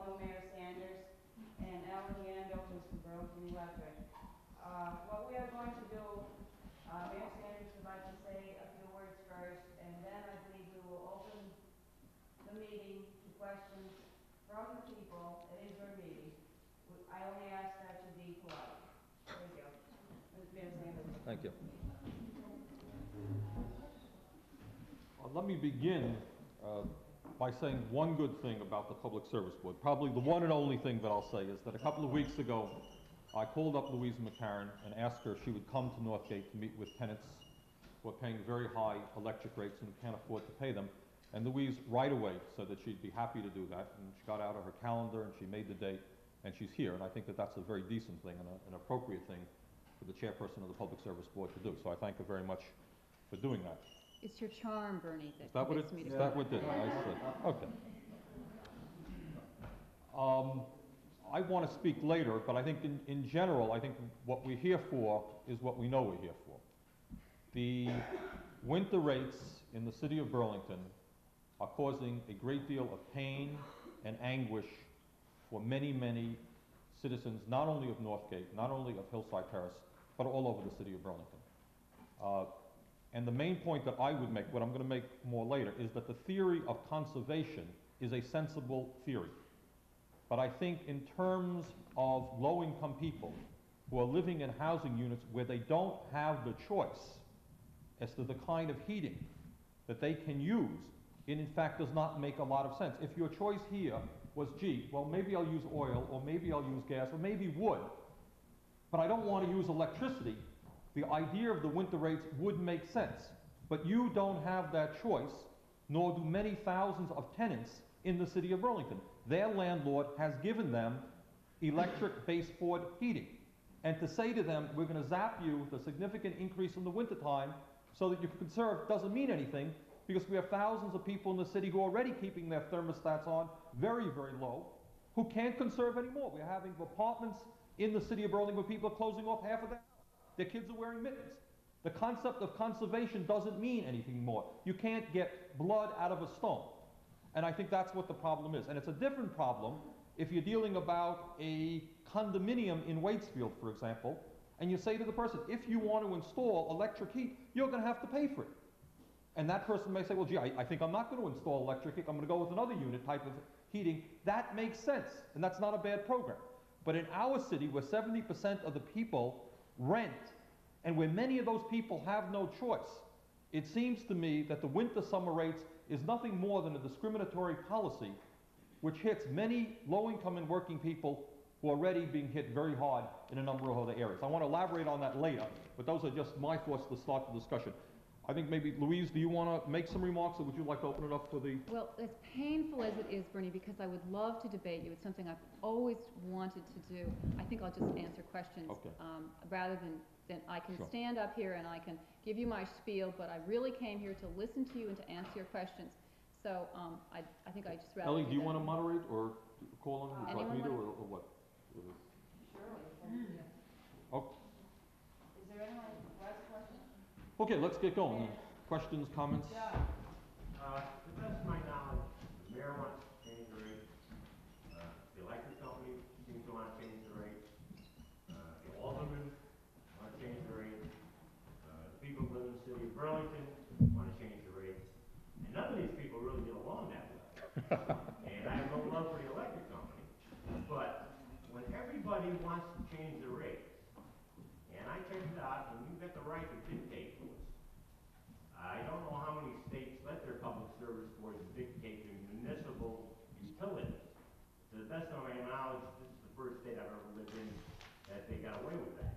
all know Mayor Sanders, and Ellen Yandel, who's from Burlington Electric. What we are going to do, Mayor Sanders would like to say a few words first, and then I believe we will open the meeting to questions from the people. It is your meeting. I only ask that you be polite. There you go. Mayor Sanders. Thank you. Let me begin by saying one good thing about the Public Service Board. Probably the one and only thing that I'll say is that a couple of weeks ago, I called up Louise McCaren and asked her if she would come to Northgate to meet with tenants who are paying very high electric rates and can't afford to pay them. And Louise right away said that she'd be happy to do that, and she got out of her calendar and she made the date, and she's here. And I think that that's a very decent thing and an appropriate thing for the chairperson of the Public Service Board to do. So I thank her very much for doing that. It's your charm, Bernie, Is that what it is? Is that what it is? I see. Okay. I want to speak later, but I think in general, I think what we're here for is what we know we're here for. The winter rates in the city of Burlington are causing a great deal of pain and anguish for many, many citizens, not only of Northgate, not only of Hillside Terrace, but all over the city of Burlington. And the main point that I would make, what I'm going to make more later, is that the theory of conservation is a sensible theory. But I think in terms of low-income people who are living in housing units where they don't have the choice as to the kind of heating that they can use, it in fact does not make a lot of sense. If your choice here was, gee, well, maybe I'll use oil, or maybe I'll use gas, or maybe wood, but I don't want to use electricity, the idea of the winter rates would make sense. But you don't have that choice, nor do many thousands of tenants in the city of Burlington. Their landlord has given them electric baseboard heating. And to say to them, we're going to zap you with a significant increase in the wintertime so that you can conserve doesn't mean anything, because we have thousands of people in the city who are already keeping their thermostats on very, very low, who can't conserve anymore. We're having apartments in the city of Burlington where people are closing off half of their house. Their kids are wearing mittens. The concept of conservation doesn't mean anything more. You can't get blood out of a stone. And I think that's what the problem is. And it's a different problem if you're dealing about a condominium in Waitsfield, for example, and you say to the person, if you want to install electric heat, you're going to have to pay for it. And that person may say, well, gee, I think I'm not going to install electric heat. I'm going to go with another unit type of heating. That makes sense, and that's not a bad program. But in our city, where 70% of the people rent, and where many of those people have no choice, it seems to me that the winter-summer rates is nothing more than a discriminatory policy which hits many low-income and working people who are already being hit very hard in a number of other areas. I want to elaborate on that later, but those are just my thoughts to start the discussion. I think maybe, Louise, do you want to make some remarks, or would you like to open it up for the... Well, as painful as it is, Bernie, because I would love to debate you, it's something I've always wanted to do. I think I'll just answer questions rather than I can stand up here and I can give you my spiel, but I really came here to listen to you and to answer your questions. So I think I just rather... Ellie, do you want to moderate or call on him, like me to, or what? Surely. Oh. Is there anyone who has a question? Okay, let's get going. Questions, comments? Yeah. To the best of my knowledge, the mayor wants to change the rate. The electric company seems to want to change the rate. The aldermen want to change the rate. The people who live in the city of Burlington want to change the rate. And none of these people really get along that well. And I have no love for the electric company. But when everybody wants to change the rate, and I checked it out, and you've got the right to dictate to us. I don't know how many states let their public service boards dictate to municipal utilities. To the best of my knowledge, this is the first state I've ever lived in that they got away with that.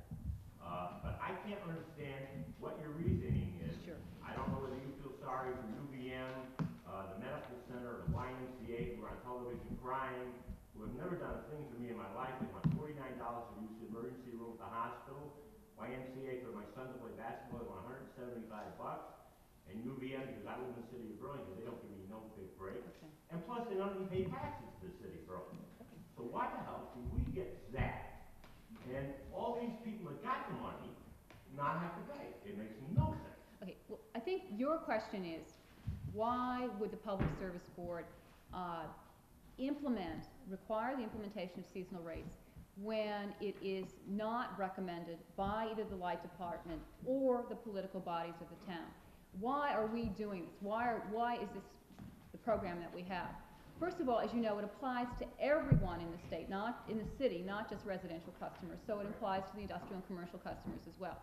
But I can't understand what your reasoning is. Sure. I don't know whether you feel sorry for UVM, the medical center, the YMCA, who are on television crying, who have never done a thing for me in my life. They want $49 to use the emergency room at the hospital. YMCA for my son to play basketball, they want $175. And UVM, because I live in the city of Burlington, they don't give me no big break. Okay. And plus, they don't even pay taxes to the city of Burlington. Okay. So why the hell do we get zapped? And all these people that got the money not have to pay? It makes no sense. Okay, well, I think your question is, why would the Public Service Board require the implementation of seasonal rates when it is not recommended by either the light department or the political bodies of the town. Why are we doing this? Why is this the program that we have? First of all, as you know, it applies to everyone in the state, not in the city, not just residential customers, so it applies to the industrial and commercial customers as well.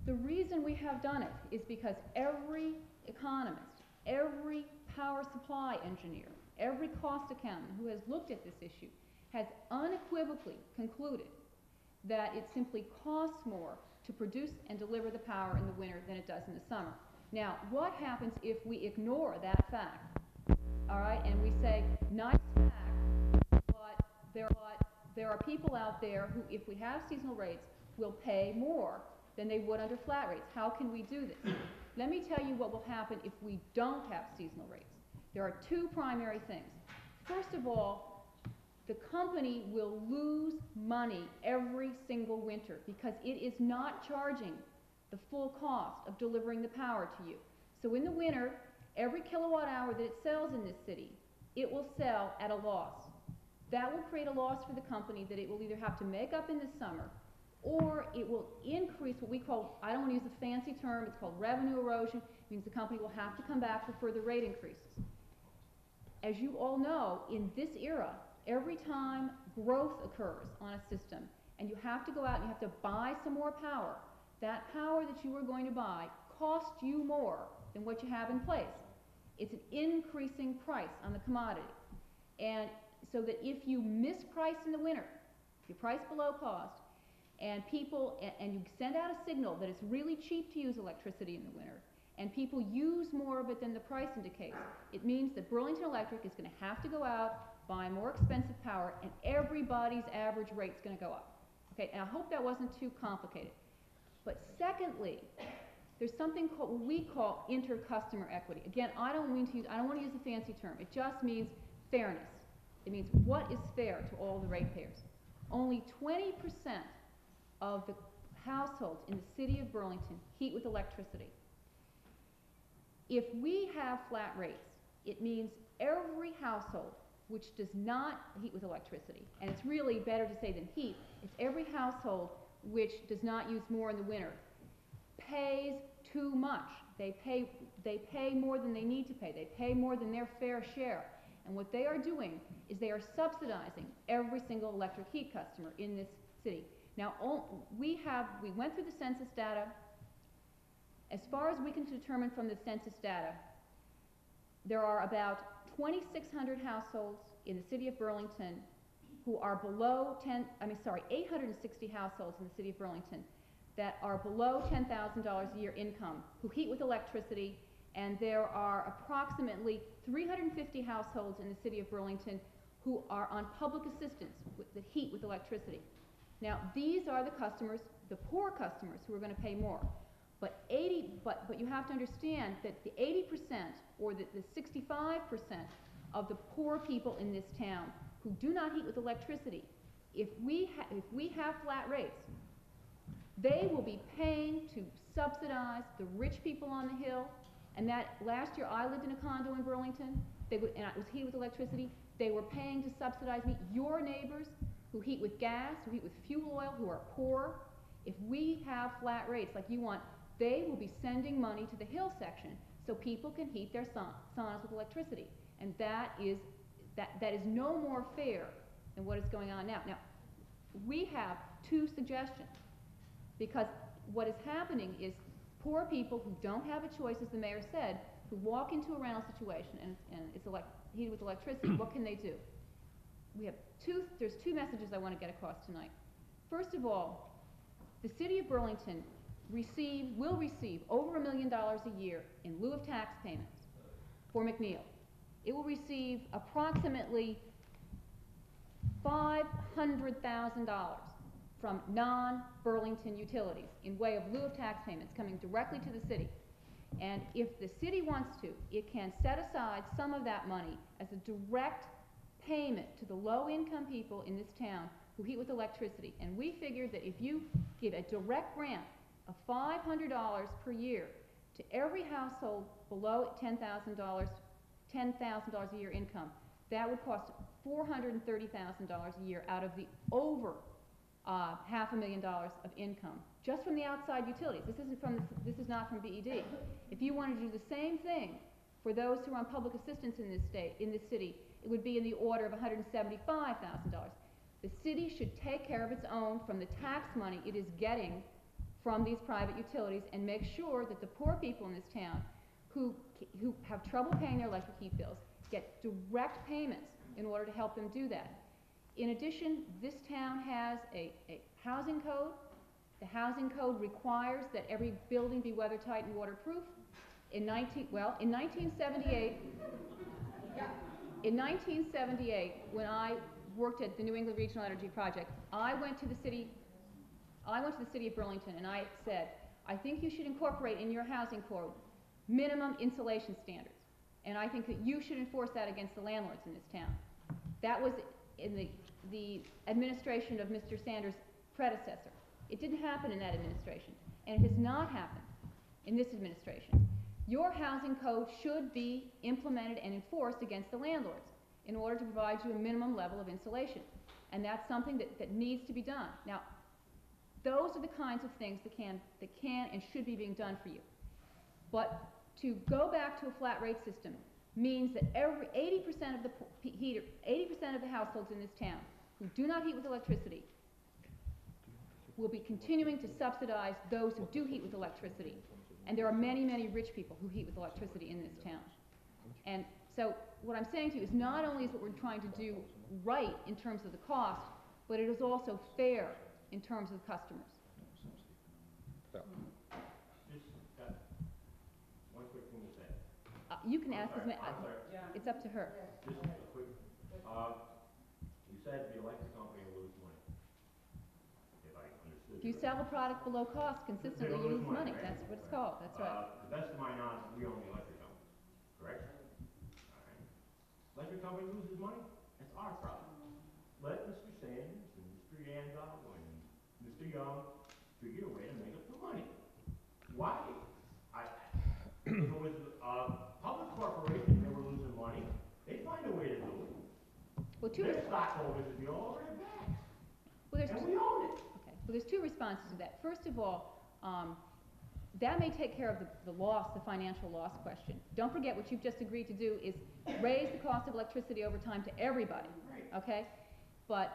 The reason we have done it is because every economist, every power supply engineer, every cost accountant who has looked at this issue has unequivocally concluded that it simply costs more to produce and deliver the power in the winter than it does in the summer. Now, what happens if we ignore that fact, all right, and we say, nice fact, but there are people out there who, if we have seasonal rates, will pay more than they would under flat rates. How can we do this? Let me tell you what will happen if we don't have seasonal rates. There are two primary things. First of all, the company will lose money every single winter because it is not charging the full cost of delivering the power to you. So in the winter, every kilowatt hour that it sells in this city, it will sell at a loss. That will create a loss for the company that it will either have to make up in the summer, or it will increase what we call, I don't want to use a fancy term, it's called revenue erosion. It means the company will have to come back for further rate increases. As you all know, in this era, every time growth occurs on a system and you have to go out and you have to buy some more power, that power that you are going to buy costs you more than what you have in place. It's an increasing price on the commodity. And so that if you misprice in the winter, if you price below cost, and you send out a signal that it's really cheap to use electricity in the winter, and people use more of it than the price indicates, it means that Burlington Electric is going to have to go out, buy more expensive power, and everybody's average rate's going to go up. Okay, and I hope that wasn't too complicated. But secondly, there's something called, what we call inter-customer equity. Again, I don't want to use a fancy term. It just means fairness. It means what is fair to all the ratepayers. Only 20% of the households in the city of Burlington heat with electricity. If we have flat rates, it means every household which does not heat with electricity, and it's really better to say than heat, it's every household which does not use more in the winter, pays too much. They pay more than they need to pay. They pay more than their fair share. And what they are doing is they are subsidizing every single electric heat customer in this city. Now, we went through the census data. As far as we can determine from the census data, there are about 2,600 households in the city of Burlington who are below 860 households in the city of Burlington that are below $10,000 a year income who heat with electricity, and there are approximately 350 households in the city of Burlington who are on public assistance that heat with electricity. Now, these are the customers, the poor customers, who are going to pay more. But you have to understand that the 80% or the 65% of the poor people in this town who do not heat with electricity, if we have flat rates, they will be paying to subsidize the rich people on the hill. And that last year I lived in a condo in Burlington, and it was heated with electricity. They were paying to subsidize me. Your neighbors who heat with gas, who heat with fuel oil, who are poor, if we have flat rates like you want, they will be sending money to the hill section so people can heat their saunas with electricity. And that is no more fair than what is going on now. Now, we have two suggestions, because what is happening is poor people who don't have a choice, as the mayor said, who walk into a rental situation and it's heated with electricity, what can they do? There's two messages I want to get across tonight. First of all, the city of Burlington will receive over $1 million a year in lieu of tax payments for McNeil. It will receive approximately $500,000 from non-Burlington utilities in way of lieu of tax payments coming directly to the city. And if the city wants to, it can set aside some of that money as a direct payment to the low-income people in this town who heat with electricity. And we figured that if you give a direct grant of $500 per year to every household below $10,000 a year income, that would cost $430,000 a year out of the over $500,000 of income, just from the outside utilities. This is not from BED. If you wanted to do the same thing for those who are on public assistance in this city, it would be in the order of $175,000. The city should take care of its own from the tax money it is getting from these private utilities and make sure that the poor people in this town who have trouble paying their electric heat bills get direct payments in order to help them do that. In addition, this town has a housing code. The housing code requires that every building be weather tight and waterproof. In 1978, when I worked at the New England Regional Energy Project, I went to the city of Burlington and I said, I think you should incorporate in your housing code minimum insulation standards. And I think that you should enforce that against the landlords in this town. That was in the administration of Mr. Sanders' predecessor. It didn't happen in that administration, and it has not happened in this administration. Your housing code should be implemented and enforced against the landlords in order to provide you a minimum level of insulation. And that's something that needs to be done. Now, those are the kinds of things that can and should be being done for you. But to go back to a flat rate system means that 80% of the households in this town who do not heat with electricity will be continuing to subsidize those who do heat with electricity. And there are many, many rich people who heat with electricity in this town. And so what I'm saying to you is not only is what we're trying to do right in terms of the cost, but it is also fair in terms of customers. Just got one quick thing to say. You can ask I'm sorry. it's up to her. Just a quick, you said the electric company will lose money, if I understood. If you sell a product below cost consistently, you lose money. Right? That's what it's called. That's right. To the best of my knowledge, we own the electric company, correct? All right. Electric company loses money, that's our problem. Let Mr. Sanders and Mr. Yandel and Mr. Young figure a way to make up the money. Why? If it was a public corporation, they were losing money, they'd find a way to do it. Well, Their stockholders would be all over their backs, well, and we own it. okay. Well, there's two responses to that. First of all, that may take care of the financial loss question. Don't forget what you've just agreed to do is raise the cost of electricity over time to everybody, okay? But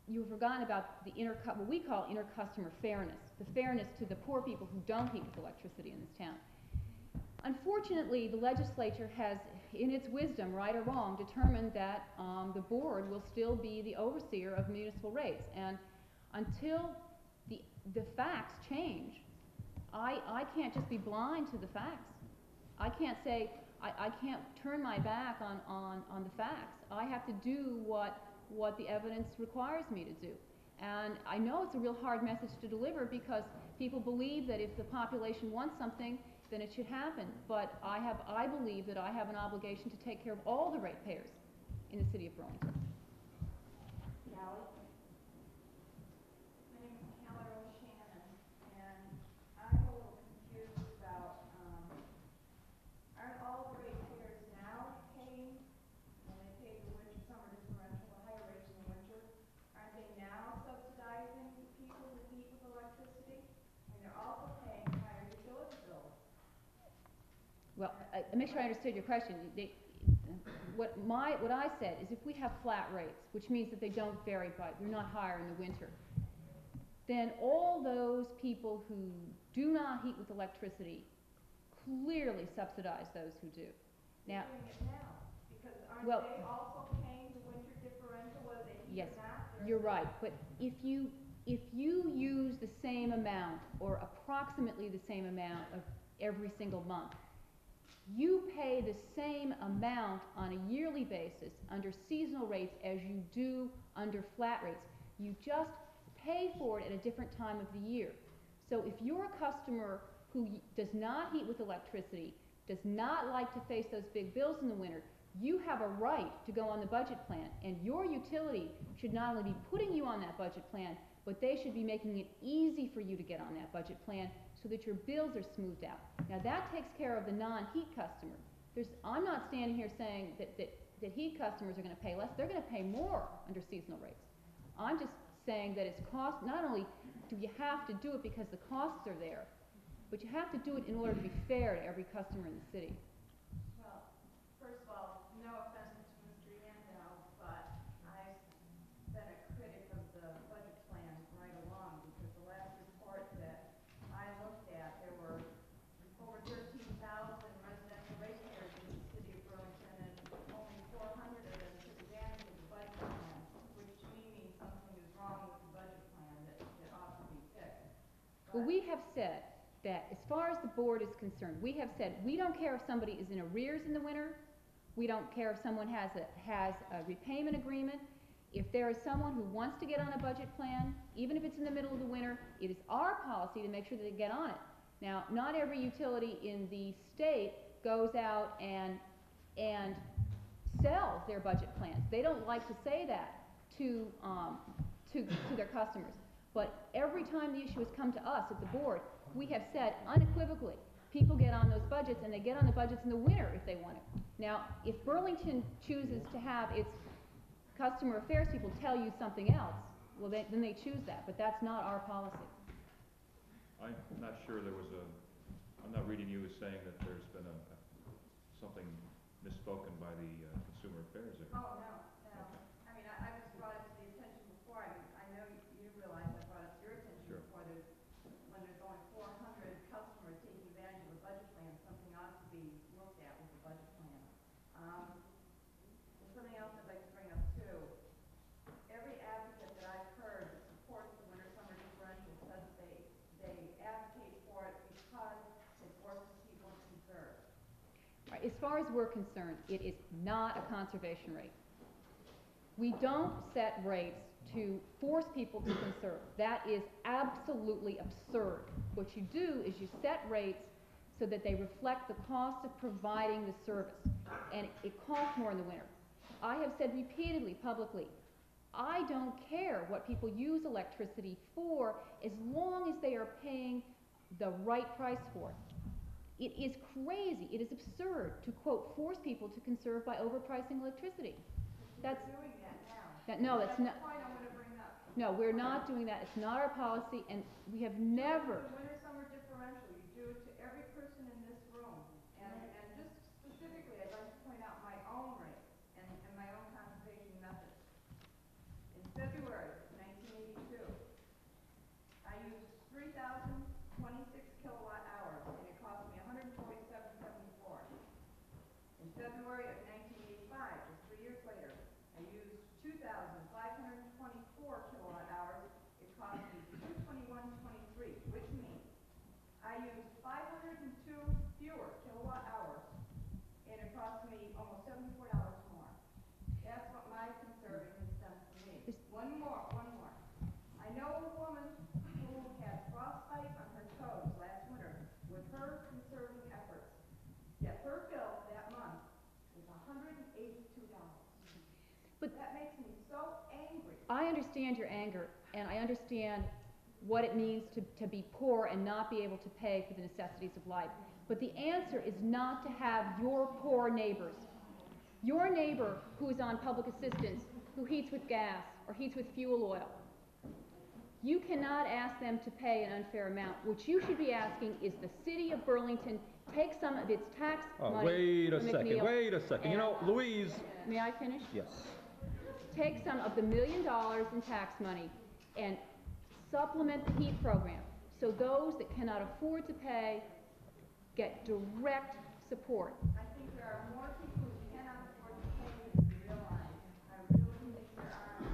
you've forgotten about what we call inter-customer fairness, the fairness to the poor people who don't heat with electricity in this town. Unfortunately, the legislature has, in its wisdom, right or wrong, determined that the board will still be the overseer of municipal rates. And until the facts change, I can't just be blind to the facts. I can't say, I can't turn my back on the facts. I have to do what the evidence requires me to do. And I know it's a real hard message to deliver because people believe that if the population wants something, then it should happen. But I believe that I have an obligation to take care of all the ratepayers in the city of Burlington. Callie? My name is Callie O'Shannon, and I'm a little confused about, aren't all the ratepayers now paying, when they pay the winter, summer differential, the higher rates in the winter, aren't they now subsidizing people who heat with electricity? And they're also paying higher utility bills. Well, make sure I understood your question. What I said is if we have flat rates, which means that they don't vary, but they're not higher in the winter, then all those people who do not heat with electricity clearly subsidize those who do. Now, they're doing it now, because aren't well, they also paying the winter differential whether they heat yes, or not? you're right. But if you use the same amount or approximately the same amount of every single month, you pay the same amount on a yearly basis under seasonal rates as you do under flat rates. You just pay for it at a different time of the year. So if you're a customer who does not heat with electricity, does not like to face those big bills in the winter, you have a right to go on the budget plan, and your utility should not only be putting you on that budget plan, but they should be making it easy for you to get on that budget plan so that your bills are smoothed out. Now that takes care of the non-heat customer. I'm not standing here saying that that heat customers are gonna pay less, they're gonna pay more under seasonal rates. I'm just saying that it's cost, not only do you have to do it because the costs are there, but you have to do it in order to be fair to every customer in the city. Well, first of all, no offense to Mr. Yandel, but I've been a critic of the budget plan right along, because the last report that I looked at, there were over 13,000 residential ratepayers in the city of Burlington, and only 400 of them took advantage of the budget plan, which to me means something is wrong with the budget plan that ought to be fixed. Well, we have said that as far as the board is concerned, we have said we don't care if somebody is in arrears in the winter, we don't care if someone has a repayment agreement. If there is someone who wants to get on a budget plan, even if it's in the middle of the winter, it is our policy to make sure that they get on it. Now, not every utility in the state goes out and sells their budget plans. They don't like to say that to their customers. But every time the issue has come to us at the board, we have said unequivocally, people get on those budgets, and they get on the budgets in the winter if they want it. Now, if Burlington chooses to have its customer affairs people tell you something else, well, then they choose that, but that's not our policy. I'm not sure there was I'm not reading you as saying that there's been something misspoken by the consumer affairs area. Oh, no. Okay. I mean, I was brought it to the attention before. I know you realize I brought it to your attention Sure. before. When there's only 400 customers taking advantage of a budget plan, something ought to be looked at with the budget plan. There's something else I'd like to bring up too. Every advocate that I've heard that supports the winter-summer differential says they advocate for it because it forces people to conserve. Right, as far as we're concerned, it is not a conservation rate. We don't set rates to force people to conserve. That is absolutely absurd. What you do is you set rates so that they reflect the cost of providing the service, and it costs more in the winter. I have said repeatedly, publicly, I don't care what people use electricity for as long as they are paying the right price for it. It is crazy, it is absurd to, quote, force people to conserve by overpricing electricity. That's doing that now. no, that's not. That's the point I'm going to bring up. No, we're not doing that. It's not our policy, and we have never. The winter-summer differential, you do it to every person in this room. And just specifically, I'd like to point out my own rate and my own conservation methods. In February 1982, I used 3,026 kilowatt hours, and it cost me $147.74. In February of 1985, just 3 years later, I used 2,524 kilowatt hours. It cost me $221.23, which means I used 502 fewer kilowatt hours, and it cost me almost $74 more. That's what my conserving has done for me. One more. I know a woman who had frostbite on her toes last winter with her conserving efforts. Yet her bill that month was $182. But that makes me so angry. I understand your anger, and I understand what it means to be poor and not be able to pay for the necessities of life. But the answer is not to have your poor neighbors. Your neighbor who is on public assistance, who heats with gas or heats with fuel oil, you cannot ask them to pay an unfair amount. What you should be asking is the city of Burlington take some of its tax money. Wait a from second, McNeil wait a second. You know, Louise. May I finish? Yes. Take some of the $1 million in tax money and supplement the heat program, so those that cannot afford to pay get direct support. I think there are more people who cannot afford to pay than we realize. I really think there are. I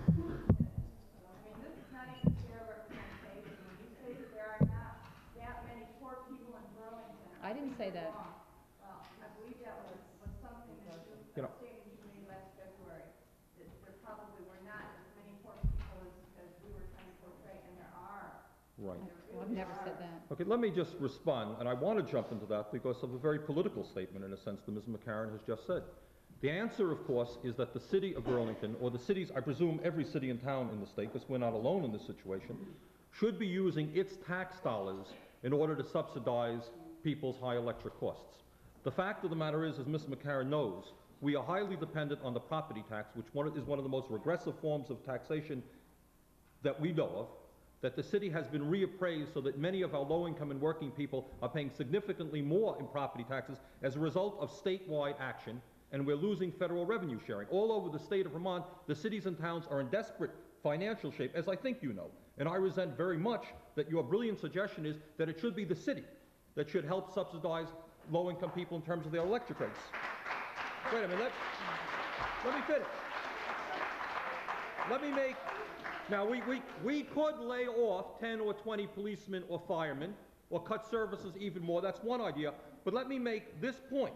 mean, this is not even fair representation. When you say that there are not that many poor people in Burlington. I didn't say that. Well, I believe that was something that You know. a statement you made last February, that there probably were not as many poor people as we were trying to portray, and there are. Right. Well, I've never said that. Okay, let me just respond, and I want to jump into that because of a very political statement, in a sense, that Ms. McCaren has just said. The answer, of course, is that the city of Burlington, or the cities, I presume every city and town in the state, because we're not alone in this situation, should be using its tax dollars in order to subsidize people's high electric costs. The fact of the matter is, as Ms. McCaren knows, we are highly dependent on the property tax, which is one of the most regressive forms of taxation that we know of, that the city has been reappraised so that many of our low-income and working people are paying significantly more in property taxes as a result of statewide action, and we're losing federal revenue sharing. All over the state of Vermont, the cities and towns are in desperate financial shape, as I think you know, and I resent very much that your brilliant suggestion is that it should be the city that should help subsidize low-income people in terms of their electric rates. Wait a minute, let me finish. Let me make, now we could lay off 10 or 20 policemen or firemen, or cut services even more, that's one idea, but let me make this point.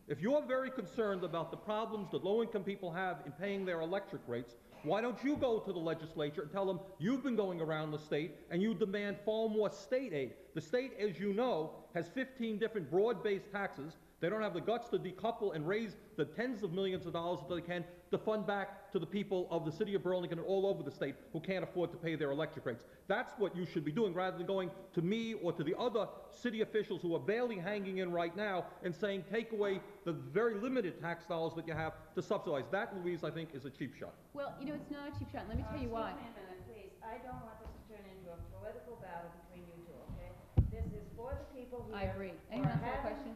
If you're very concerned about the problems that low-income people have in paying their electric rates, why don't you go to the legislature and tell them you've been going around the state and you demand far more state aid. The state, as you know, has 15 different broad-based taxes. They don't have the guts to decouple and raise the tens of millions of dollars that they can to fund back to the people of the city of Burlington and all over the state who can't afford to pay their electric rates. That's what you should be doing, rather than going to me or to the other city officials who are barely hanging in right now and saying take away the very limited tax dollars that you have to subsidize. That, Louise, I think is a cheap shot. Well, you know, it's not a cheap shot. Let me tell you why. Excuse me a minute, please. I don't want this to turn into a political battle between you two, okay? This is for the people here. I agree. who Anyone are else have a having question?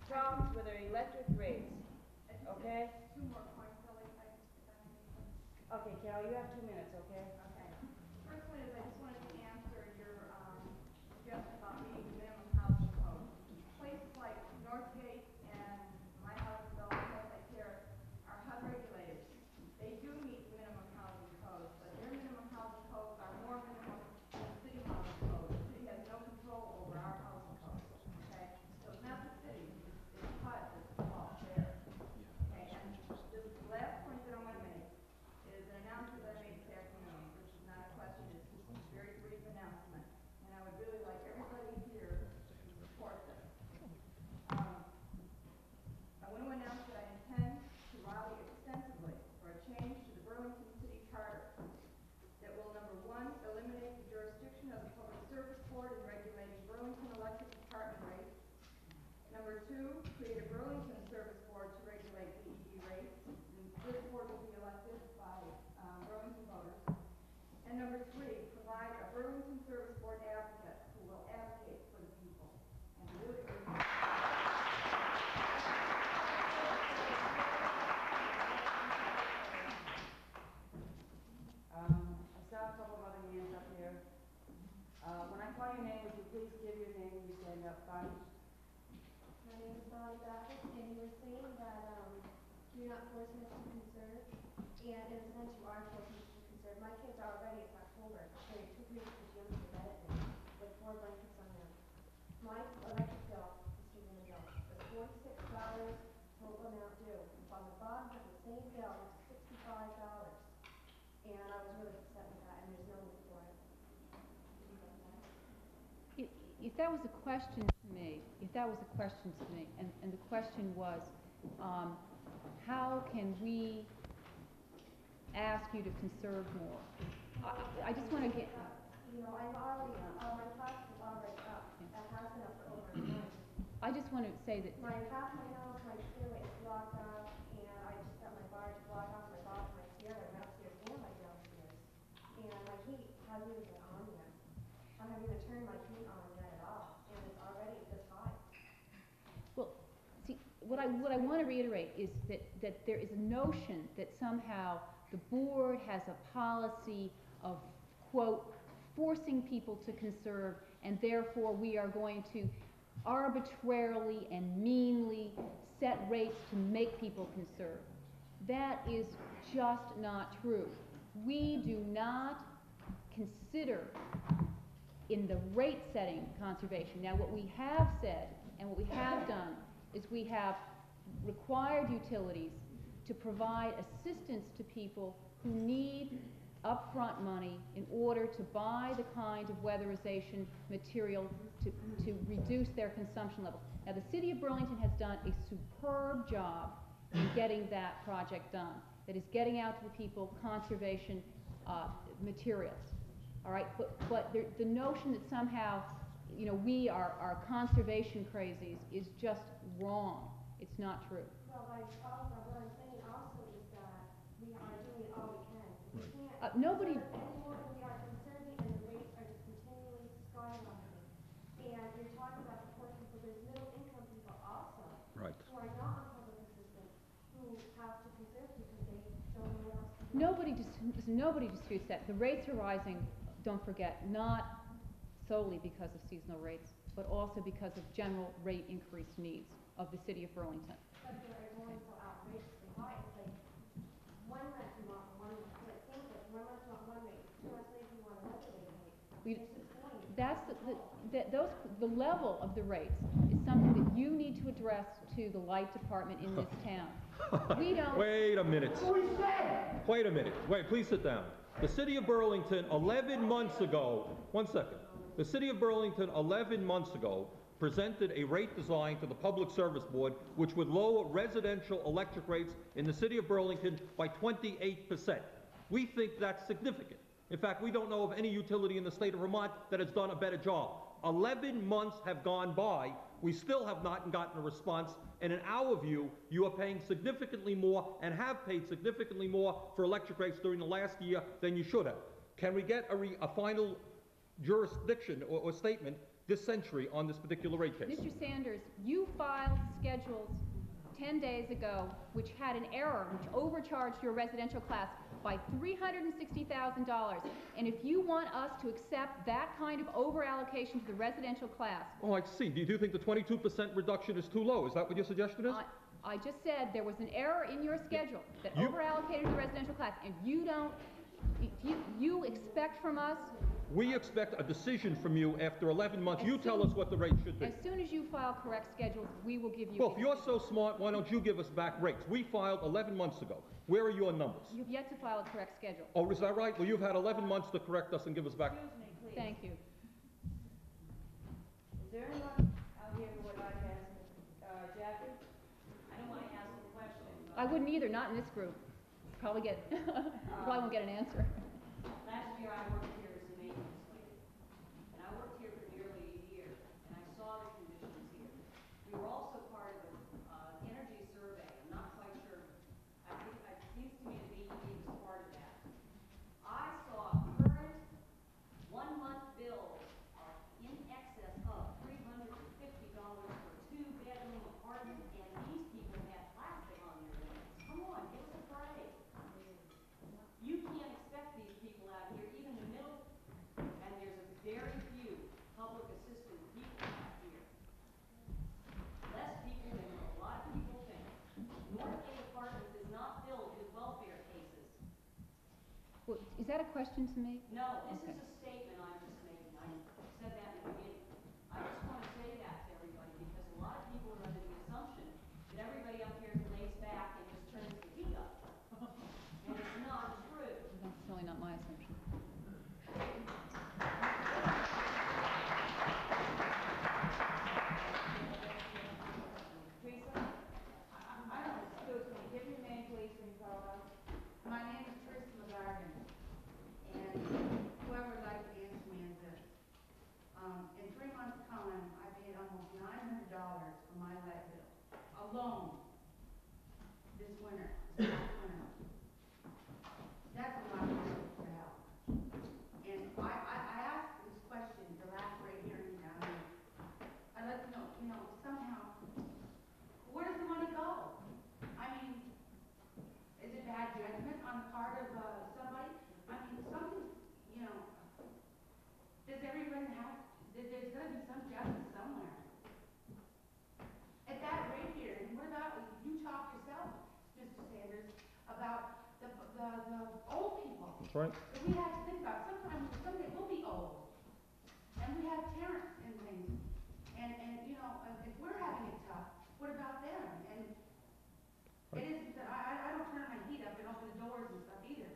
problems with their electric rates, okay? Two more points, Billy, if I may. Okay, Carol, you have 2 minutes, okay? Okay. First one is I just wanted to answer your suggestion about meeting the minimum housing code. Places like Northgate and my house development like here are HUD regulators. They do meet the minimum housing code, but their minimum housing codes are more minimum than the city housing code. The city has no control over our housing code, okay? So it's not the city, it's HUD that's involved there. Okay, and the last point that I want to make is an announcement that I made this afternoon, which is not a question, it's just a very brief announcement. And I would really like everybody here to support this. I want to announce that I intend to lobby extensively for a change to the Burlington City Charter that will, number one, eliminate the jurisdiction of the Public Service Board in regulating Burlington electric department rates. Number two, create a Burlington Service Board to regulate BED rates. And this board will be elected by Burlington voters. And number three, provide a Burlington Service Board advocate who will advocate for the people. And do it. I saw a couple of other hands up here. When I call your name, would you please give your name and you stand up, Bonnie? My name is Molly Bassett, and you were saying that you're not forcing us to conserve, and in a sense you are forcing us to conserve. My kids are already, it's October, they have 2 weeks to jump to bed at night with 4 blankets on them. My electric bill, excuse me, was $46 total amount due. On the bottom of the same bill, it's $65, and I was really upset with that, and there's no need for it. Did you get that? If that was a question to me, and the question was, how can we ask you to conserve more? I just want to get... You know, I'm already, my tax is already up. That has been up for over a month. I just want to say that Half my house, my stairway is blocked off, and I just got my bar to block off my bottom, my stairway, my upstairs and my downstairs. And my heat hasn't even been on yet. I haven't even turned my heat on yet at all, and it's already this high. Well, see, what I want to reiterate is that there is a notion that somehow the board has a policy of, quote, forcing people to conserve, and therefore we are going to arbitrarily and meanly set rates to make people conserve. That is just not true. We do not consider in the rate setting conservation. Now what we have said and what we have done is we have required utilities to provide assistance to people who need upfront money in order to buy the kind of weatherization material to reduce their consumption level. Now the city of Burlington has done a superb job in getting that project done. That is getting out to the people conservation materials. All right, but the notion that somehow, you know, we are conservation crazies is just wrong. It's not true. Well, like, also, what I'm saying also is that we are doing all we can. We can't Nobody- conserve any more than we are conserving, and the rates are just continually skyrocketing. And you're talking about the poor people, there's middle income people also, Right. who are not on public assistance, who have to conserve because they don't know what else to do. Nobody disputes that. The rates are rising, don't forget, not solely because of seasonal rates, but also because of general rate increase needs of the city of Burlington. But they're going so outrageously high, it's like, one month you want one, like, things like, 1 month you want one rate, 2 months later you want another rate. We- It's just going. That's the level of the rates is something that you need to address to the light department in this town. We don't. Wait a minute. Wait a minute. Wait, please sit down. The city of Burlington, 11 months ago, 1 second. The city of Burlington, 11 months ago, presented a rate design to the Public Service Board which would lower residential electric rates in the city of Burlington by 28%. We think that's significant. In fact, we don't know of any utility in the state of Vermont that has done a better job. 11 months have gone by, we still have not gotten a response, and in our view, you are paying significantly more and have paid significantly more for electric rates during the last year than you should have. Can we get a final jurisdiction or statement this century on this particular rate case? Mr. Sanders, you filed schedules 10 days ago which had an error, which overcharged your residential class by $360,000. And if you want us to accept that kind of over-allocation to the residential class, Oh, I see. Do you think the 22% reduction is too low? Is that what your suggestion is? I just said there was an error in your schedule that You- over-allocated the residential class, and you don't, you expect from us, We expect a decision from you after 11 months. You tell us what the rate should be. as soon as you file correct schedules, we will give you. Well, if you're so smart, why don't you give us back rates? We filed 11 months ago. Where are your numbers? You've yet to file a correct schedule. Oh, is that right? Well, you've had 11 months to correct us and give us back. Excuse me, please. Thank you. Is there anyone out here who would like to ask, Jackie? I don't want to ask a question. but- I wouldn't either, not in this group. Probably won't get an answer. Last year I worked here as a maintenance lady, and I worked here for nearly a year, and I saw the conditions here. We were also part of an energy survey, I'm not quite sure, it seems to me that BED was part of that. I saw current 1-month bills are in excess of $350 for a 2-bedroom apartment, and these people have plastic on their windows. Come on, give us a break. You can't expect these people out here, even in the middle, and there's a very few public assistant people out here. Less people than a lot of people think. Northgate Apartments is not filled with welfare cases. Well, is that a question to me? No, this Okay. is a statement I'm just making. I said that in the beginning. I just want to say that to everybody, because a lot of people are under the assumption that everybody up here lays back and just turns the heat up. And it's not true. That's certainly not my assumption. Teresa? I don't, excuse me, give your name, please, when you call out. My name is Teresa McCaren, and whoever would like to answer me is this. In 3 months' time, I paid almost $900 for my light bill, alone, this winter, this last winter. That's a lot of money for help. And I asked this question the last rate hearing down here. I'd like to know, somehow, where does the money go? I mean, is it bad judgment on the part of somebody? I mean, something, does everyone have, there's gotta be some justice somewhere. At that rate here, what about, you talk yourself, Mr. Sanders, about the old people. That's right. That we have to think about, sometimes, someday we'll be old, and we have parents and things, and if we're having it tough, what about them? And it isn't that, I don't turn my heat up and open the doors and stuff either.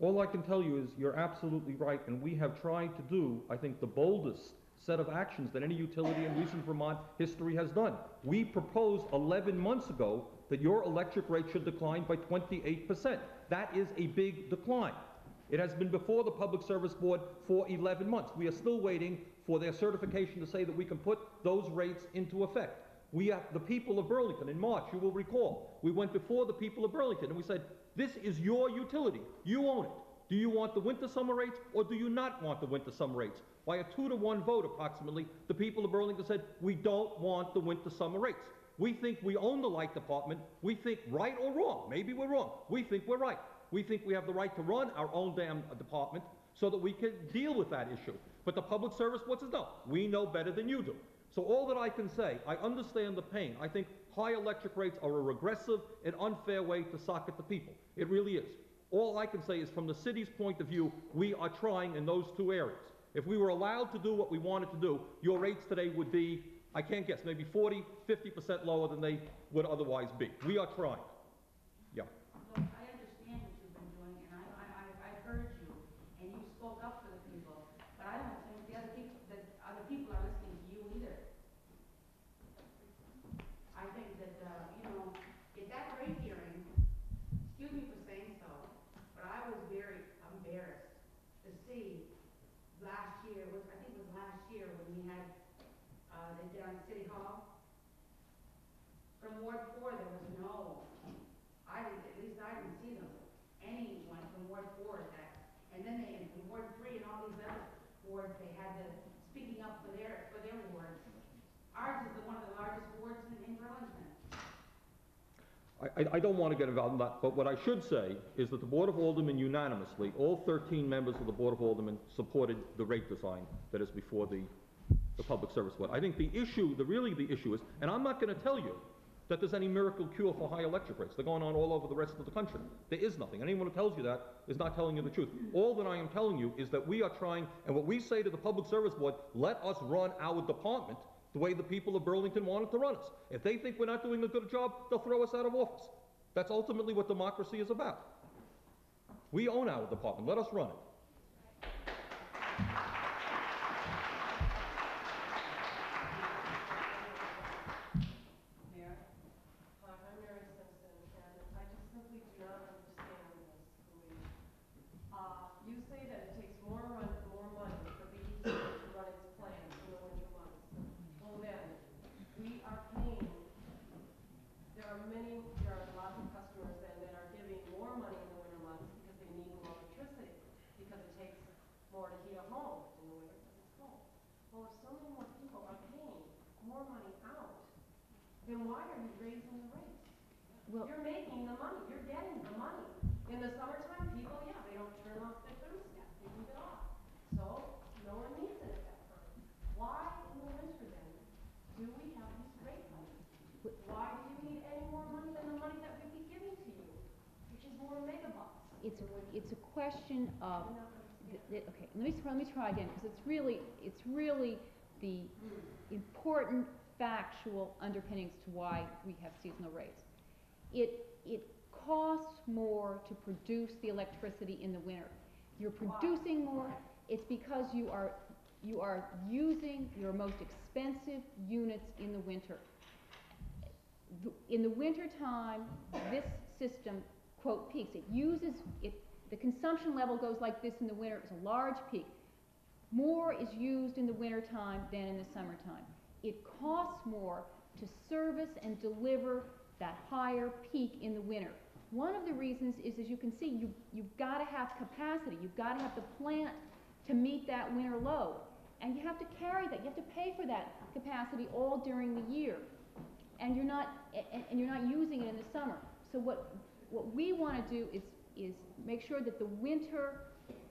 All I can tell you is you're absolutely right, and we have tried to do, I think, the boldest set of actions that any utility in recent Vermont history has done. We proposed 11 months ago that your electric rate should decline by 28%. That is a big decline. It has been before the Public Service Board for 11 months. We are still waiting for their certification to say that we can put those rates into effect. We are the people of Burlington. In March, you will recall, we went before the people of Burlington and we said, this is your utility. You own it. Do you want the winter-summer rates or do you not want the winter-summer rates? By a 2-to-1 vote, approximately, the people of Burlington said, we don't want the winter-summer rates. We think we own the light department. We think, right or wrong, maybe we're wrong, we think we're right. We think we have the right to run our own damn department so that we can deal with that issue. But the Public Service Board says, no, we know better than you do. So all that I can say, I understand the pain. I think high electric rates are a regressive and unfair way to socket the people. It really is. All I can say is from the city's point of view, we are trying in those 2 areas. If we were allowed to do what we wanted to do, your rates today would be, I can't guess, maybe 40, 50% lower than they would otherwise be. We are trying. Yeah. Look, I understand what you've been doing, and I've heard you, and you spoke up for the people, but I don't think the other people are listening to you either. I think that, at that rate hearing, excuse me for saying so, but I was very embarrassed to see last year, I think it was last year when we had, they did on City Hall. From Ward 4, there was no, at least I didn't see them, anyone from Ward 4 at that. And then from Ward 3 and all these other wards, they had the speaking up for their wards. Ours is one of the largest wards in Burlington. I don't want to get involved in that, but what I should say is that the Board of Aldermen unanimously, all 13 members of the Board of Aldermen supported the rate design that is before the Public Service Board. I think the issue is, and I'm not going to tell you that there's any miracle cure for high electric rates. They're going on all over the rest of the country. There is nothing. Anyone who tells you that is not telling you the truth. All that I am telling you is that we are trying, and what we say to the Public Service Board, let us run our department the way the people of Burlington wanted to run us. If they think we're not doing a good job, they'll throw us out of office. That's ultimately what democracy is about. We own our department. Let us run it. You say that it takes more money for BEC to run its plans in the winter months. Well then, we are paying, there are lots of customers then that are giving more money in the winter months because they need more electricity, because it takes more to heat a home in the winter because it's cold. Well, if so many more people are paying more money out, then why are we raising the rates? Well, You're making the money, you're getting the money. In the summertime, people, they don't turn off their thermostat, they leave it off. So, no one needs it at that time. Why in the winter then do we have these rate hikes? Why do you need any more money than the money that we'd be giving to you, which is more megabucks? it's a question of, okay, let me try again, because it's really the important factual underpinnings to why we have seasonal rates. It costs more to produce the electricity in the winter. You're producing more, it's because you are using your most expensive units in the winter. In the winter time, this system, quote, peaks. The consumption level goes like this in the winter. It's a large peak. More is used in the winter time than in the summertime. It costs more to service and deliver that higher peak in the winter. One of the reasons is, as you can see, you've got to have capacity. You've got to have the plant to meet that winter load. And you have to carry that. You have to pay for that capacity all during the year. And you're not using it in the summer. So what we want to do is make sure that the winter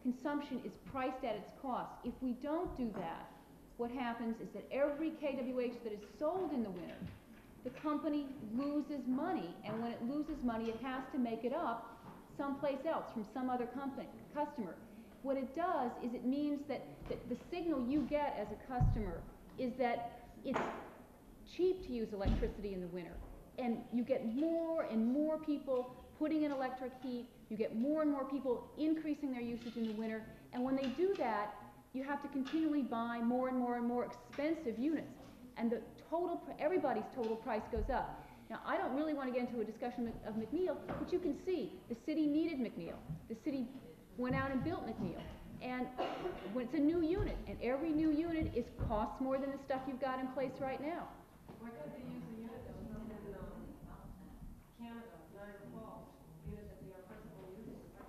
consumption is priced at its cost. If we don't do that, what happens is that every kWh that is sold in the winter, the company loses money, and when it loses money, it has to make it up someplace else from some other customer. What it does is it means that the signal you get as a customer is that it's cheap to use electricity in the winter, and you get more and more people putting in electric heat, you get more and more people increasing their usage in the winter, and when they do that, you have to continually buy more and more and more expensive units, and everybody's total price goes up. Now, I don't really want to get into a discussion of McNeil, but you can see the city needed McNeil. The city went out and built McNeil, and when it's a new unit, and every new unit costs more than the stuff you've got in place right now. Why couldn't they use the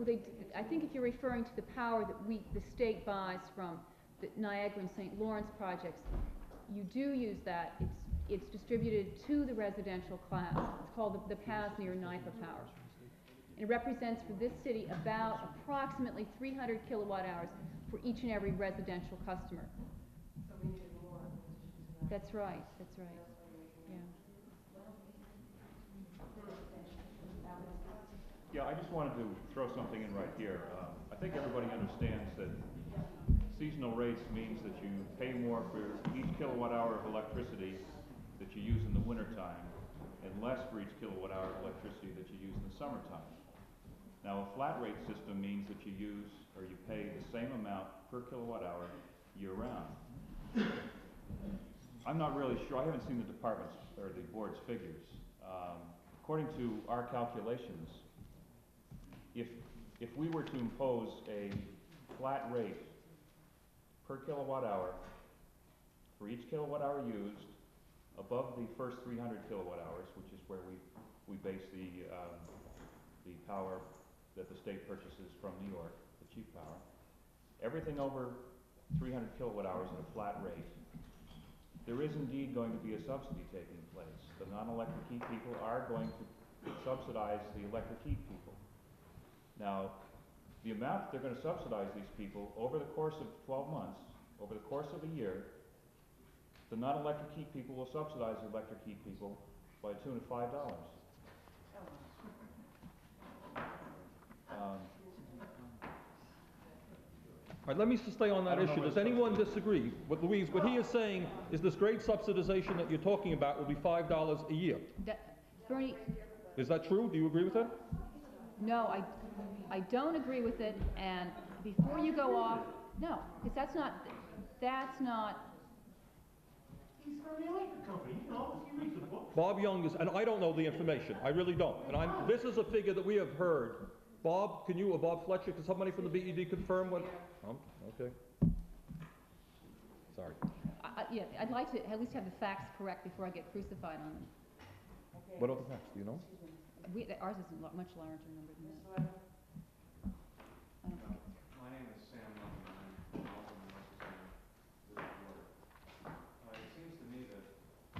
Well, I think if you're referring to the power that the state buys from the Niagara and St. Lawrence projects, you do use that. It's distributed to the residential class. It's called the PASNI or NIPA power. It represents for this city about approximately 300 kilowatt hours for each and every residential customer. So we needed more in addition to that. That's right, that's right, yeah. Yeah, I just wanted to throw something in right here. I think everybody understands that seasonal rates means that you pay more for each kilowatt hour of electricity that you use in the wintertime and less for each kilowatt hour of electricity that you use in the summertime. Now, a flat rate system means that you use or you pay the same amount per kilowatt hour year round. I'm not really sure, I haven't seen the department's or the board's figures. According to our calculations, if we were to impose a flat rate per kilowatt hour for each kilowatt hour used above the first 300 kilowatt hours, which is where we base the power that the state purchases from New York, the cheap power, everything over 300 kilowatt hours at a flat rate, there is indeed going to be a subsidy taking place. The non-electric heat people are going to subsidize the electric heat people. Now, the amount they're going to subsidize these people over the course of 12 months, over the course of a year, the non-electric heat people will subsidize the electric heat people by a tune of $5. All right, let me stay on that issue. Does anyone disagree with Louise? What he is saying is this great subsidization that you're talking about will be $5 a year. Bernie, is that true? Do you agree with that? No, I don't agree with it, and before you go off, no, because that's not, He's from the electric company, you know, he reads the book. Bob Young is, and I don't know the information, I really don't. And this is a figure that we have heard. Bob, can you, or Bob Fletcher, can somebody from the BED confirm what? Okay. Sorry. Yeah, I'd like to at least have the facts correct before I get crucified on them. Okay. What are the facts, do you know? Ours is a much larger number than that. I don't think My name is Sam Levin, and I'm also representing this board. It seems to me that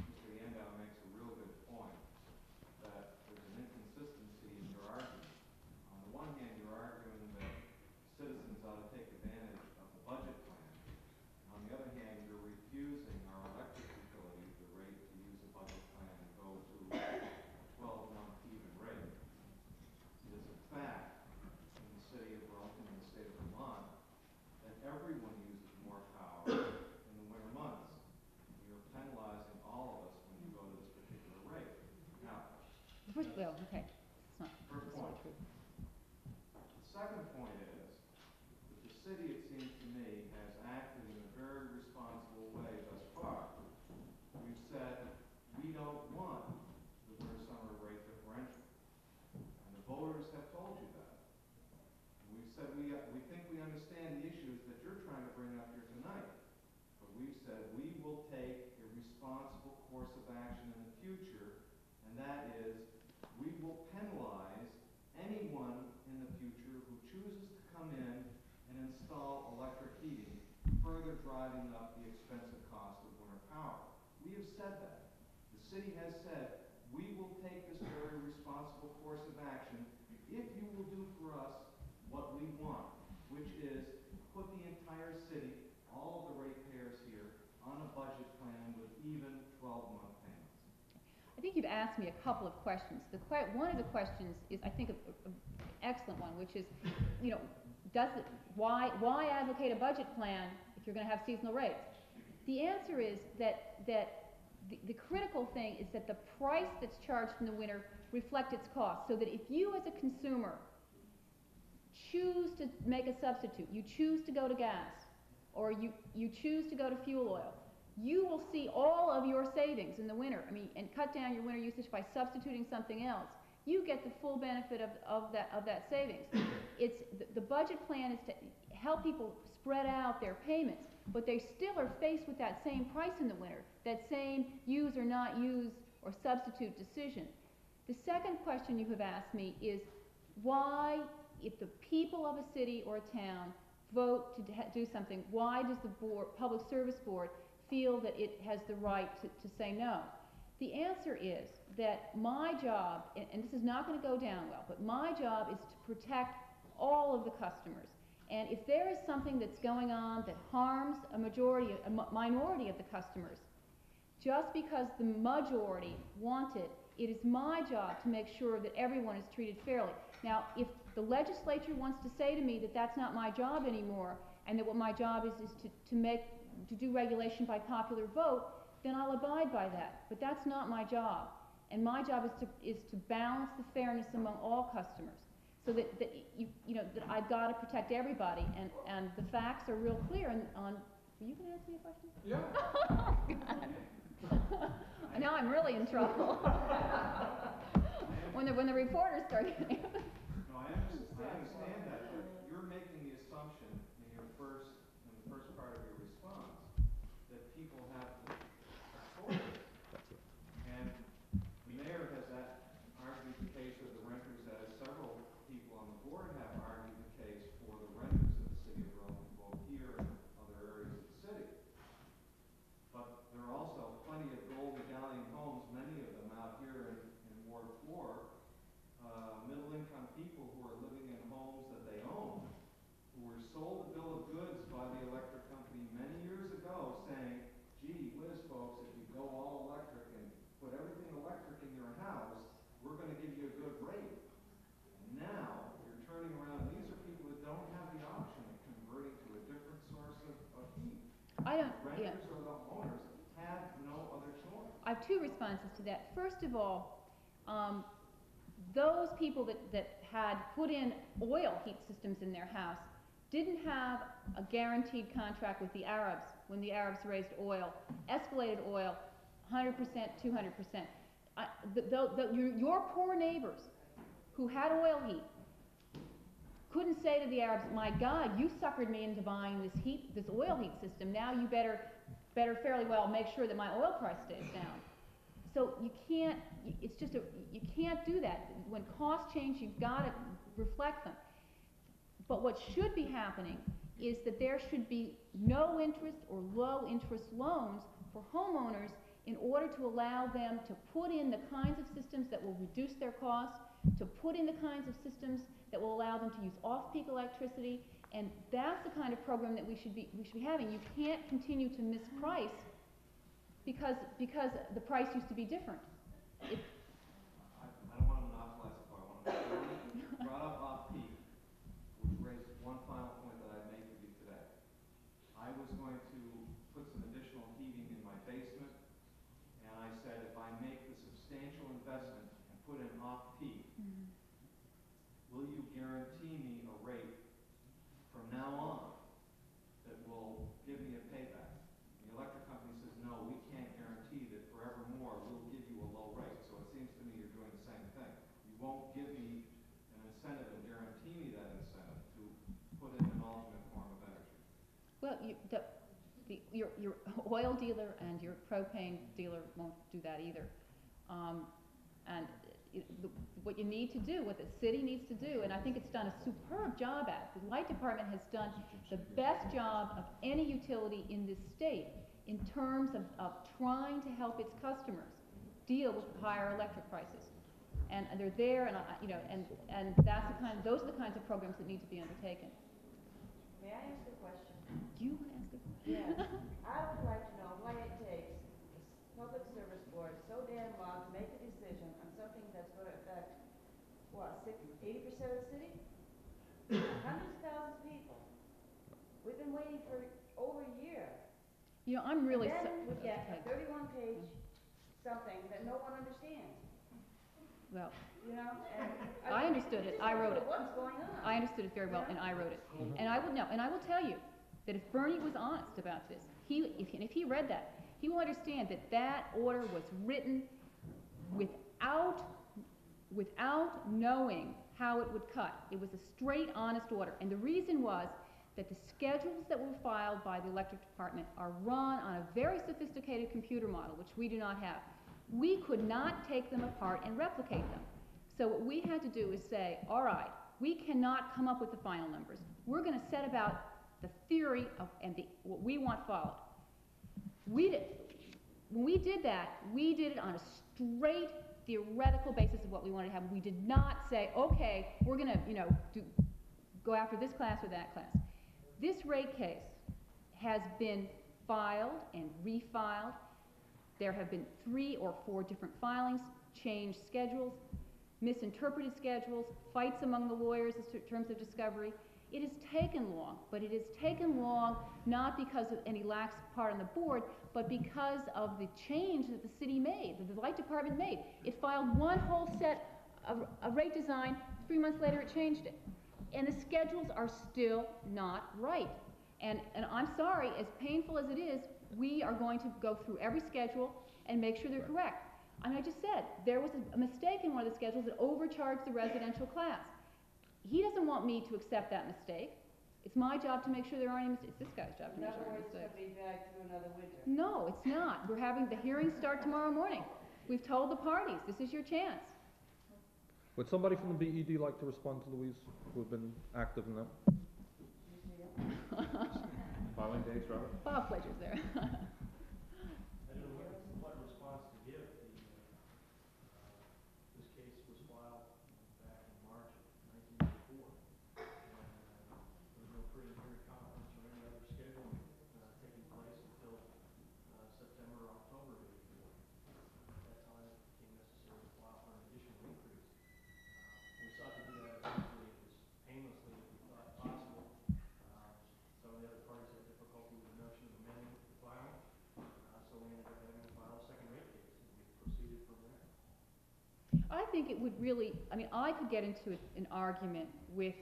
Mr. Yandow makes a real good point, that there's an inconsistency in your argument. On the one hand, you're arguing that citizens ought to take advantage of the budget plan. And on the other hand, you're refusing our electric utility the rate to use a budget plan and go to a 12-month even rate. It is a fact in the city of Burlington and the state of Vermont that everyone uses more power in the winter months. You're penalizing all of us when you go to this particular rate. Now, well, okay. It's not first point. true. The second point is that the city, it seems to me, has acted in a very responsible way thus far. We've said we don't want the winter-summer rate differential, and the voters have told you that. We've said we think we understand the issues that you're trying to bring up here tonight, but we've said we will take a responsible course of action in the future, and that is we will penalize anyone in the future who chooses to come in and install electric heating, further driving up the expensive cost of winter power. We have said that. The city has said we will take this very responsible course of action if you will do for us what we want, which is put the entire city, all of the ratepayers here, on a budget plan with even 12-month payments. I think you've asked me a couple of questions. One of the questions is, I think, an excellent one, which is, you know, why advocate a budget plan if you're going to have seasonal rates? The answer is that the critical thing is that the price that's charged in the winter reflect its cost, so that if you as a consumer choose to make a substitute, you choose to go to gas, or you choose to go to fuel oil, you will see all of your savings in the winter. I mean, and cut down your winter usage by substituting something else. You get the full benefit of that savings. It's the budget plan is to help people spread out their payments, but they still are faced with that same price in the winter, that same use or not use or substitute decision. The second question you have asked me is why if the people of a city or a town vote to do something, why does the Public Service Board feel that it has the right to say no? The answer is that my job, and this is not going to go down well, but my job is to protect all of the customers. And if there is something that's going on that harms a minority of the customers, just because the majority want it, it is my job to make sure that everyone is treated fairly. Now, if the legislature wants to say to me that that's not my job anymore, and that what my job is to do regulation by popular vote, then I'll abide by that. But that's not my job. And my job is to balance the fairness among all customers. So that that I've got to protect everybody, and the facts are real clear on. Were you going to ask me a question? Yeah. Now I'm really in trouble. when the reporters start getting. No, I understand that, but you're making the assumption in the first part of your response that people have the authority. That's it. And the mayor has argued the case of the renters, as several people on the board have argued the case for the renters of the city of Burlington, both here and other areas of the city. But there are also plenty of gold medallion homes, many of them out here in Ward 4, middle-income people who are living in homes that they own, who were sold a bill of goods by the electric company many years ago saying, gee whiz folks, if you go all electric and put everything electric in your house, we're going to give you a good rate. And now you're turning around, these are people that don't have the option of converting to a different source of heat. Renters or the owners have no other choice. I have two responses to that. First of all, those people that had put in oil heat systems in their house didn't have a guaranteed contract with the Arabs when the Arabs raised oil, escalated oil 100%, 200%. Your poor neighbors who had oil heat couldn't say to the Arabs, my God, you suckered me into buying this oil heat system. Now you better fairly well make sure that my oil price stays down. So you can't, you can't do that. When costs change, you've got to reflect them. But what should be happening is that there should be no interest or low interest loans for homeowners in order to allow them to put in the kinds of systems that will reduce their costs, to put in the kinds of systems that will allow them to use off-peak electricity, and that's the kind of program that we should be having. You can't continue to misprice because the price used to be different. I don't want to monopolize the point. I want to brought up off-peak, which raises one final point that I'd make with you today. I was going to put some additional heating in my basement, and I said if I make the substantial investment and put in off-peak, will you guarantee me a rate from now on that will give me a payback? The electric company says, no, we can't guarantee that forevermore we'll give you a low rate. So it seems to me you're doing the same thing. You won't give me an incentive and guarantee me that incentive to put in an alternate form of energy. Well, your oil dealer and your propane dealer won't do that either. What you need to do, what the city needs to do, and I think it's done a superb job at, the Light Department has done the best job of any utility in this state in terms of trying to help its customers deal with higher electric prices. And they're there, and those are the kinds of programs that need to be undertaken. May I ask a question? Do you want to ask a question? Yes. I would like to know why it takes the Public Service Board so damn long to make a decision on something that's going to affect, 80% of the city? Hundreds of thousands of people. We've been waiting for over a year. I'm really And then we get a 31-page something that no one understands. Well, And I understood it. just I don't wrote know it. What's going on? I understood it very well, and I wrote it. And I will tell you that if Bernie was honest about this, if he read that, he will understand that order was written without knowing how it would cut. It was a straight, honest order. And the reason was that the schedules that were filed by the electric department are run on a very sophisticated computer model, which we do not have. We could not take them apart and replicate them. So what we had to do is say, all right, We cannot come up with the final numbers. We're gonna set about the theory of, and what we want followed. When we did that, we did it on a straight theoretical basis of what we wanted to have. We did not say, okay, we're gonna, go after this class or that class. This rate case has been filed and refiled. There have been 3 or 4 different filings, changed schedules, misinterpreted schedules, fights among the lawyers in terms of discovery. It has taken long, but it has taken long not because of any lax part on the board, but because of the change that the city made, that the light department made. It filed one whole set of a rate design, 3 months later it changed it. And the schedules are still not right. And I'm sorry, as painful as it is, we are going to go through every schedule and make sure they're correct. I mean, I just said, there was a mistake in one of the schedules that overcharged the residential class. He doesn't want me to accept that mistake. It's my job to make sure there aren't any mistakes. It's this guy's job to make sure there aren't mistakes. In other words, it's gonna be dragged through another winter. No, it's not. We're having the hearings start tomorrow morning. We've told the parties, this is your chance. Would somebody from the BED like to respond to Louise, who have been active in that? Filing dates, Robert? Bob Fletcher's there. I don't know what response to give. This case was filed back in March of 1984. There was no pre-hearing conference or any other scheduling taking place until September or October of 84. At that time, it became necessary to file for an additional increase. We sought to do that as quickly, as painlessly as we thought possible. Some of the other parties had difficulty with the notion of amending the filing, so we ended up having to file a second rate case, and we proceeded from there. I think it would really, I mean, I could get into an argument with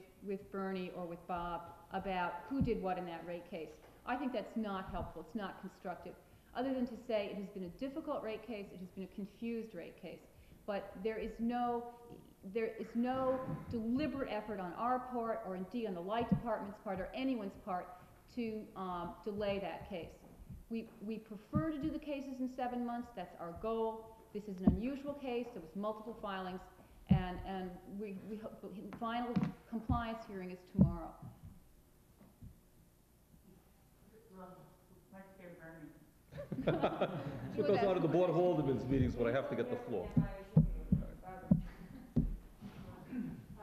Bernie or with Bob about who did what in that rate case. I think that's not helpful, it's not constructive. Other than to say it has been a difficult rate case, it has been a confused rate case. But there is no deliberate effort on our part, or indeed on the light department's part, or anyone's part, to delay that case. We prefer to do the cases in 7 months, that's our goal. This is an unusual case, there was multiple filings, and we hope the final compliance hearing is tomorrow. Let's hear Bernie. That's what goes on at the Board of Aldermen's meetings when I have to get the floor. Hi,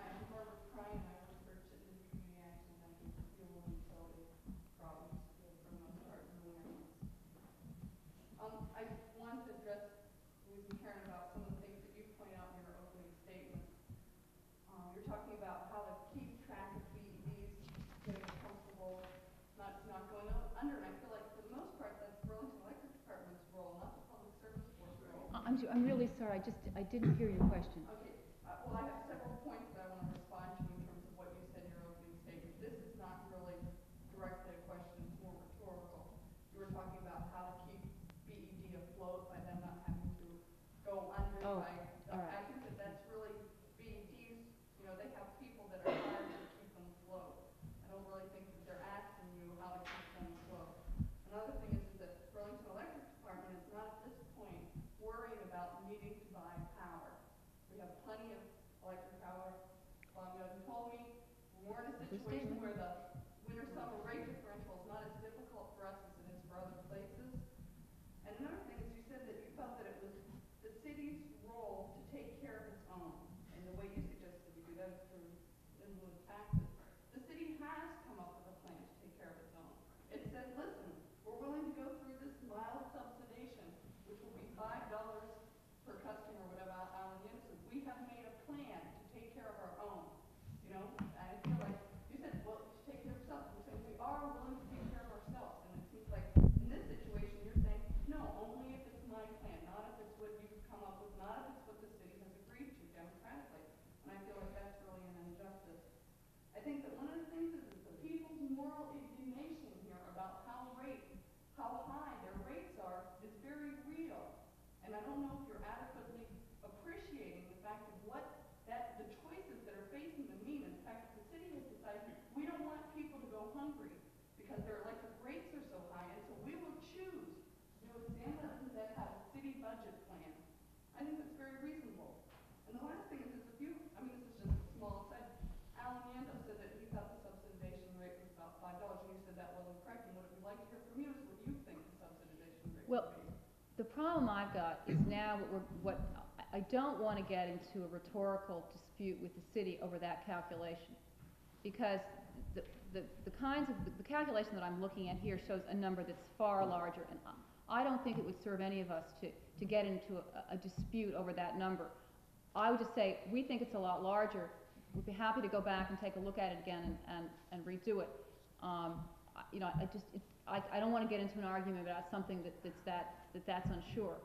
I'm Barbara Cryan, I work for Chittenden Community Action, I do fuel and utility problems for the most part in the winter months. I wanted to address Louise McCaren about some of the things that you pointed out in your opening statement. You're talking about how to keep track of BEDs, getting comfortable, not going under, and I feel like for the most part that's Burlington Electric Department's role, not the Public Service Board's role. I'm really sorry, I didn't hear your question. Okay, well, I have several points that I want to respond to in terms of what you said in your opening statement. This is not really directly a question, it's more rhetorical. You were talking about how to keep BED afloat by them not having to go under Oh, by, all right. I think that that's really BEDs, they have people that are hired to keep them afloat. I don't really think that they're asking you how to keep them afloat. Another thing is that Burlington Electric Department is not at this point worried about needing to buy power. We have plenty of electric power. Bob Yoden told me we're in a situation where the winter-summer rate differential is not as difficult for us as it is for other places. And another thing is you said that you felt that it was the city's role to take care of its own. And the way you suggested we do that is through in lieu of taxes. The city has come up with a plan to take care of its own. It said, listen, we're willing to go through this mild subsidization, which will be $5 per customer, whatever Alan Yin said. We have made a plan to take care of our own. And I feel like you said, well, you should take care of yourself. We're saying we are willing to take care of ourselves. And it seems like in this situation you're saying, no, only if it's my plan, not if it's what you've come up with, not if it's what the city has agreed to democratically. And I feel like that's really an injustice. I think that one of the things is the people's moral indignation here about how high their rates are is very real. And I don't know if you're adequately appreciating the fact of the choices that are facing them mean. In fact, the city has decided we don't want people to go hungry because their electric rates are so high, and so we will choose to do a standard that has a city budget plan. I think that's very reasonable. And the last thing is, this is just a small aside. problem I've got is now I don't want to get into a rhetorical dispute with the city over that calculation. Because the calculation that I'm looking at here shows a number that's far larger, and I don't think it would serve any of us to get into a dispute over that number. I would just say, we think it's a lot larger. We'd be happy to go back and take a look at it again and redo it. You know, I don't want to get into an argument about something that's unsure.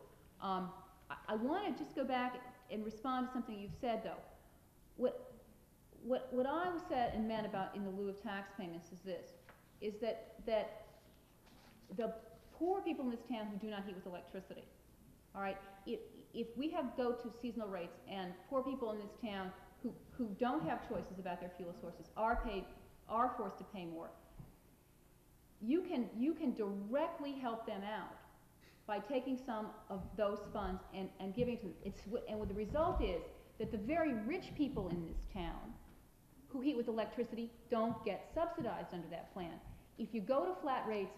I want to just go back and respond to something you've said, though. What I said and meant about in the lieu of tax payments is this, is that the poor people in this town who do not heat with electricity, all right, if we go to seasonal rates and poor people in this town who don't have choices about their fuel sources are forced to pay more, you can directly help them out by taking some of those funds and giving to them. And what the result is that the very rich people in this town who heat with electricity don't get subsidized under that plan. If you go to flat rates,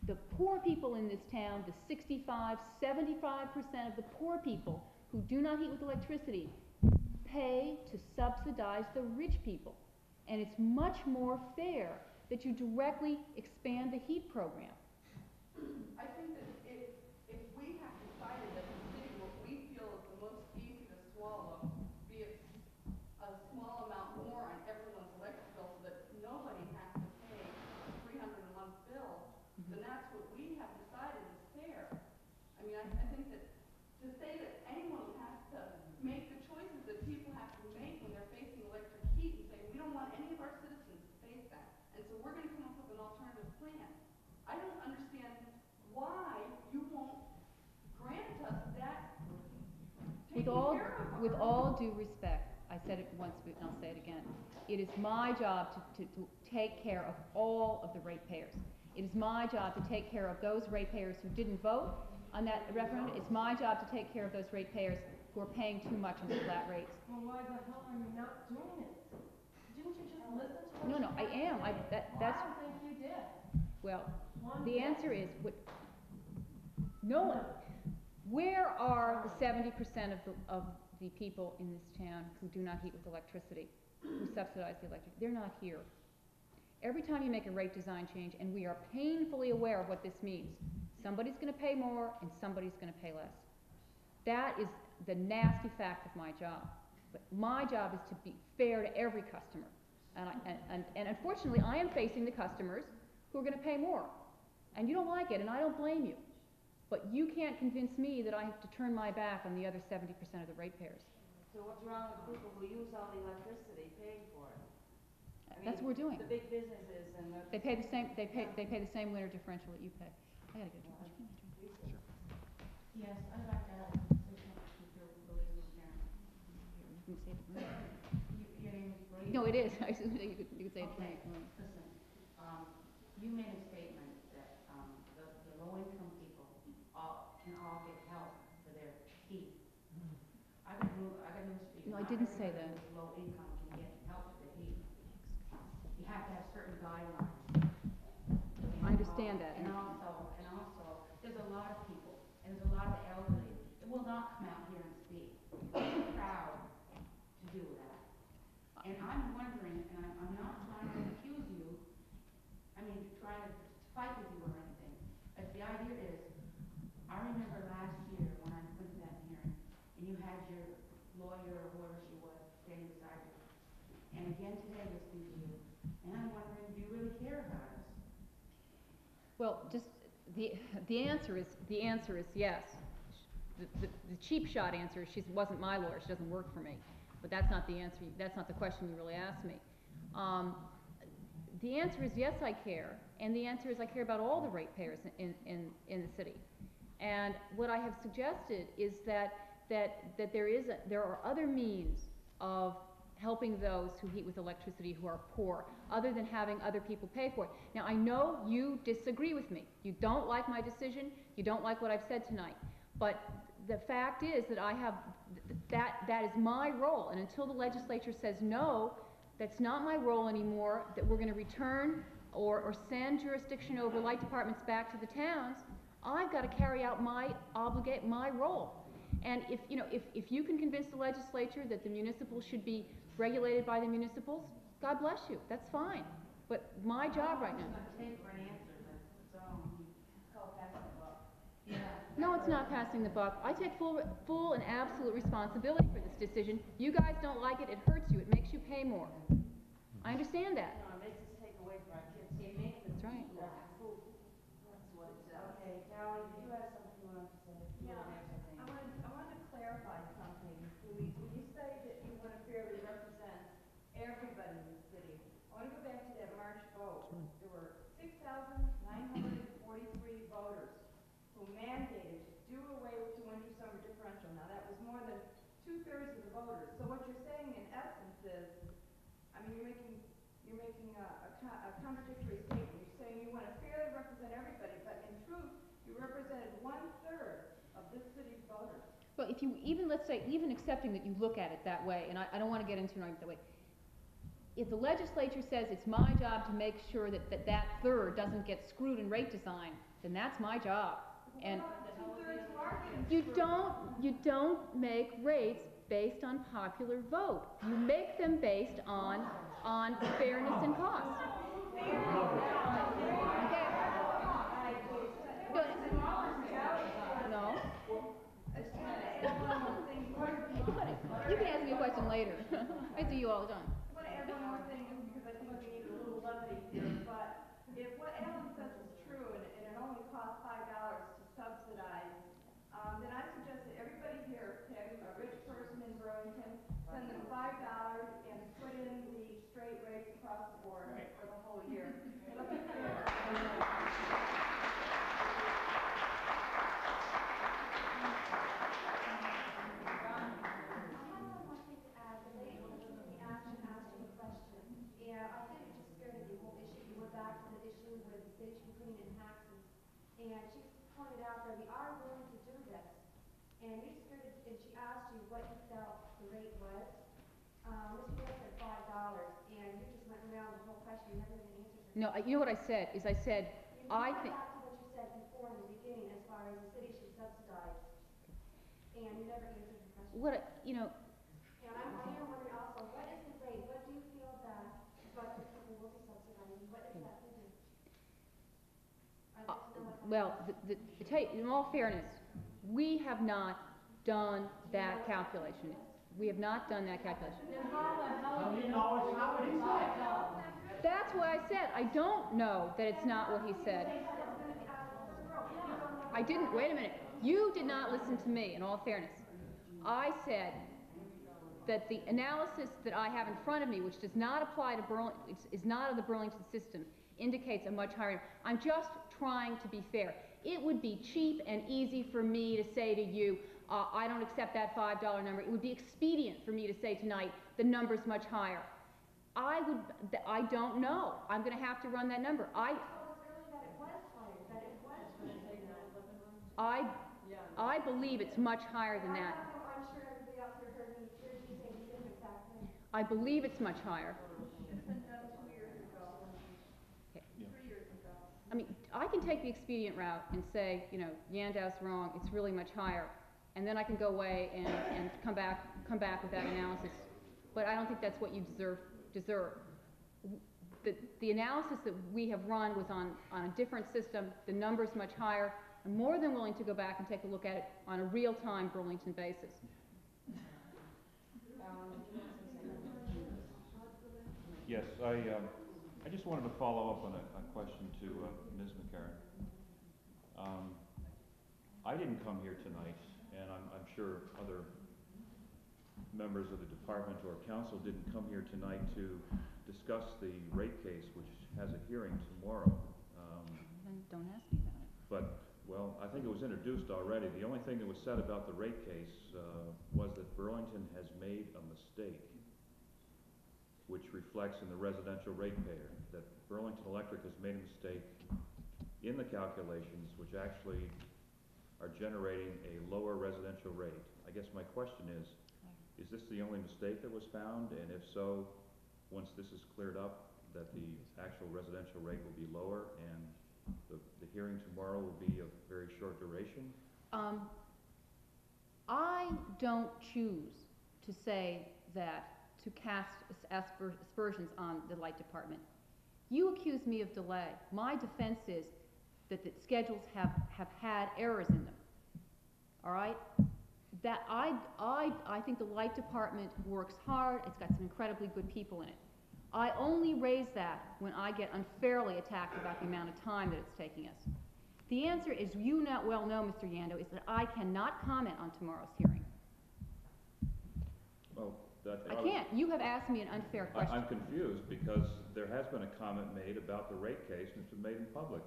the poor people in this town, the 65, 75% of the poor people who do not heat with electricity pay to subsidize the rich people. And it's much more fair that you directly expand the heat program. I think that if we have decided that the city, what we feel is the most easy to swallow, be it a small amount more on everyone's electric bill so that nobody has to pay a $300 a month bill, then that's what we have decided is fair. I mean, I think that to say that anyone has to make the choices that people have to make when they're facing electric heat and saying, we don't want any of our citizens to face that, and so we're going to come up with an alternative plan. I don't understand why you won't grant us that taking care of With all due respect, I said it once and I'll say it again, it is my job to take care of all of the ratepayers. It is my job to take care of those ratepayers who didn't vote on that referendum. It's my job to take care of those ratepayers who are paying too much in the flat rates. Well, why the hell are you not doing it? Didn't you just listen to us? No, I am. That's. Well, I don't think you did. Well, the answer is no one. Where are the 70% of the people in this town who do not heat with electricity, who subsidize the electric? They're not here. Every time you make a rate design change, and we are painfully aware of what this means, somebody's going to pay more and somebody's going to pay less. That is the nasty fact of my job. But my job is to be fair to every customer. And unfortunately, I am facing the customers who are going to pay more. And you don't like it, and I don't blame you. But you can't convince me that I have to turn my back on the other 70% of the ratepayers. So what's wrong with people who use all the electricity paying for it? That's what we're doing. The big businesses and the. They pay the same. They pay the same winter differential that you pay. I gotta get a drink. Yes, I'd like to say something to Louise McCaren. You can say it to me. Your name is Louise? No, it is. I was gonna say you could say it to me. Okay, listen, you made a statement that, the low-income people can all get help for their heat. I got news for you. No, I didn't say that. Low income can get help for the heat. You have to have certain guidelines. I understand that. And also, there's a lot of people, and there's a lot of elderly that will not come out here and speak. They're proud to do that. And I'm wondering, and I'm not trying to accuse you, trying to fight with you or anything, but the idea is, I remember last year when I went to that hearing, and you had your lawyer or whoever she was standing beside you, and again today listening to you, and I'm wondering, do you really care about us? Well, just the answer is yes. The cheap shot answer is she wasn't my lawyer. She doesn't work for me. But that's not the answer. That's not the question you really asked me. The answer is yes, I care, and the answer is I care about all the ratepayers in the city. And what I have suggested is that there are other means of helping those who heat with electricity who are poor, other than having other people pay for it. Now, I know you disagree with me. You don't like my decision. You don't like what I've said tonight. But the fact is that that is my role. And until the legislature says no, that's not my role anymore, that we're going to return or send jurisdiction over light departments back to the towns, I've got to carry out my role. And if, you know, if you can convince the legislature that the municipals should be regulated by the municipals, God bless you, that's fine. But my job right now. Take for an answer, but it's called passing the buck. Yeah. No, it's not passing the buck. I take full and absolute responsibility for this decision. You guys don't like it, it hurts you, it makes you pay more. I understand that. No, it makes us take away from our kids. It makes them That's right. eat their food. That's what it says. Okay, Carolyn, did you have something you wanted to say? You Yeah, wanted to answer things. I wanted to clarify something, Louise. When you say that you want to fairly represent everybody in the city, I want to go back to that March vote. There were 6,943 voters who mandated to do away with the winter summer differential. Now, that was more than 2/3 of the voters. So what you're saying in essence is, I mean, you're making a contradictory statement. You're saying you want to fairly represent everybody, but in truth, you represented 1/3 of this city's voters. Well, if you even, let's say, even accepting that you look at it that way, and I don't want to get into an argument that way, if the legislature says it's my job to make sure that third doesn't get screwed in rate design, then that's my job. And you don't make rates based on popular vote. You make them based on fairness and cost. Okay. Good. No. You can ask me a question later. I do you all the time. I want to add one more thing, just because I think we need a little levity here, but if what Alan says is true, and it only costs $5 to subsidize, then I suggest that everybody here pick a rich person in Burlington, send them $5, and put in the straight rates across the board for the whole year. It'll be fair. And she pointed out that we are willing to do this. And you started, and she asked you what you felt the rate was. Mr. Mayor said $5, and you just went around the whole question, you never even answered her. No, you know what I said, is I said, I think... You went back to what you said before in the beginning as far as the city should subsidize. And you never answered the question. What, you know... And I am wondering also, what is the rate? What do you feel that budget people will be subsidizing? What is that figure? Well, to tell you, in all fairness, we have not done that calculation. We have not done that calculation. That's why I said, I don't know that it's not what he said. I didn't, wait a minute. You did not listen to me, in all fairness. I said that the analysis that I have in front of me, which does not apply to Burlington, is not of the Burlington system, indicates a much higher. I'm just trying to be fair. It would be cheap and easy for me to say to you, I don't accept that $5 number. It would be expedient for me to say tonight, the number's much higher. I don't know. I'm going to have to run that number. I believe it's much higher than that. I'm sure everybody else here heard me say the same exact thing. I believe it's much higher. It's been done 2 years ago. Okay. 3 years ago. I mean, I can take the expedient route and say, you know, Yandow's wrong, it's really much higher. And then I can go away and come back with that analysis. But I don't think that's what you deserve. The analysis that we have run was on a different system. The number's much higher. I'm more than willing to go back and take a look at it on a real-time Burlington basis. Yes, I just wanted to follow up on a question to Ms. McCaren. I didn't come here tonight, and I'm sure other members of the department or council didn't come here tonight to discuss the rate case, which has a hearing tomorrow. Then don't ask me about it. But, well, I think it was introduced already. The only thing that was said about the rate case was that Burlington has made a mistake, which reflects in the residential ratepayer, that Burlington Electric has made a mistake in the calculations, which actually are generating a lower residential rate. I guess my question is this the only mistake that was found? And if so, once this is cleared up, that the actual residential rate will be lower, and The hearing tomorrow will be of very short duration. I don't choose to say that, to cast aspersions on the light department. You accuse me of delay. My defense is that the schedules have had errors in them. All right? That I think the light department works hard. It's got some incredibly good people in it. I only raise that when I get unfairly attacked about the amount of time that it's taking us. The answer, as you well know, Mr. Yando, is that I cannot comment on tomorrow's hearing. Well, I can't. You have asked me an unfair question. I'm confused because there has been a comment made about the rate case and it's been made in public.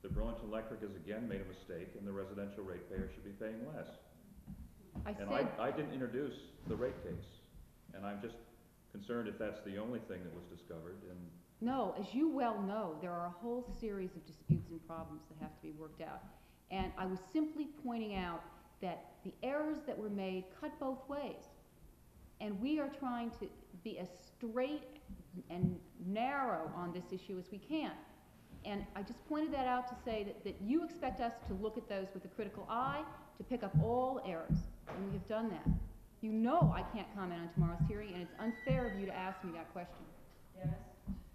The Burlington Electric has again made a mistake and the residential ratepayer should be paying less. I didn't introduce the rate case, and I'm just concerned if that's the only thing that was discovered. And no, as you well know, there are a whole series of disputes and problems that have to be worked out. And I was simply pointing out that the errors that were made cut both ways. And we are trying to be as straight and narrow on this issue as we can. And I just pointed that out to say that you expect us to look at those with a critical eye, to pick up all errors, and we have done that. You know I can't comment on tomorrow's hearing, and it's unfair of you to ask me that question. Dennis?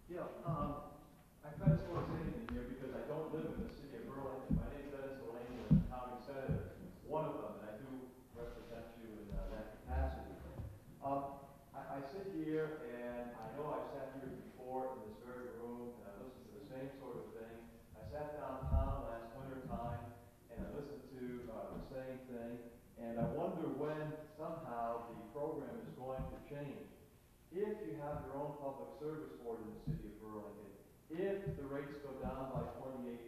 Yeah, I kind of sort of sitting in here because I don't live in the city of Burlington. My name is Dennis Delaney, and I'm the county senator, one of them, and I do represent you in that capacity. I sit here, and I know I've sat here before in this very room, and I listened to the same sort of thing. I sat downtown last winter time, and I listened to the same thing, and I wonder when somehow the program is going to change. If you have your own public service board in the city of Burlington, if the rates go down by 28%,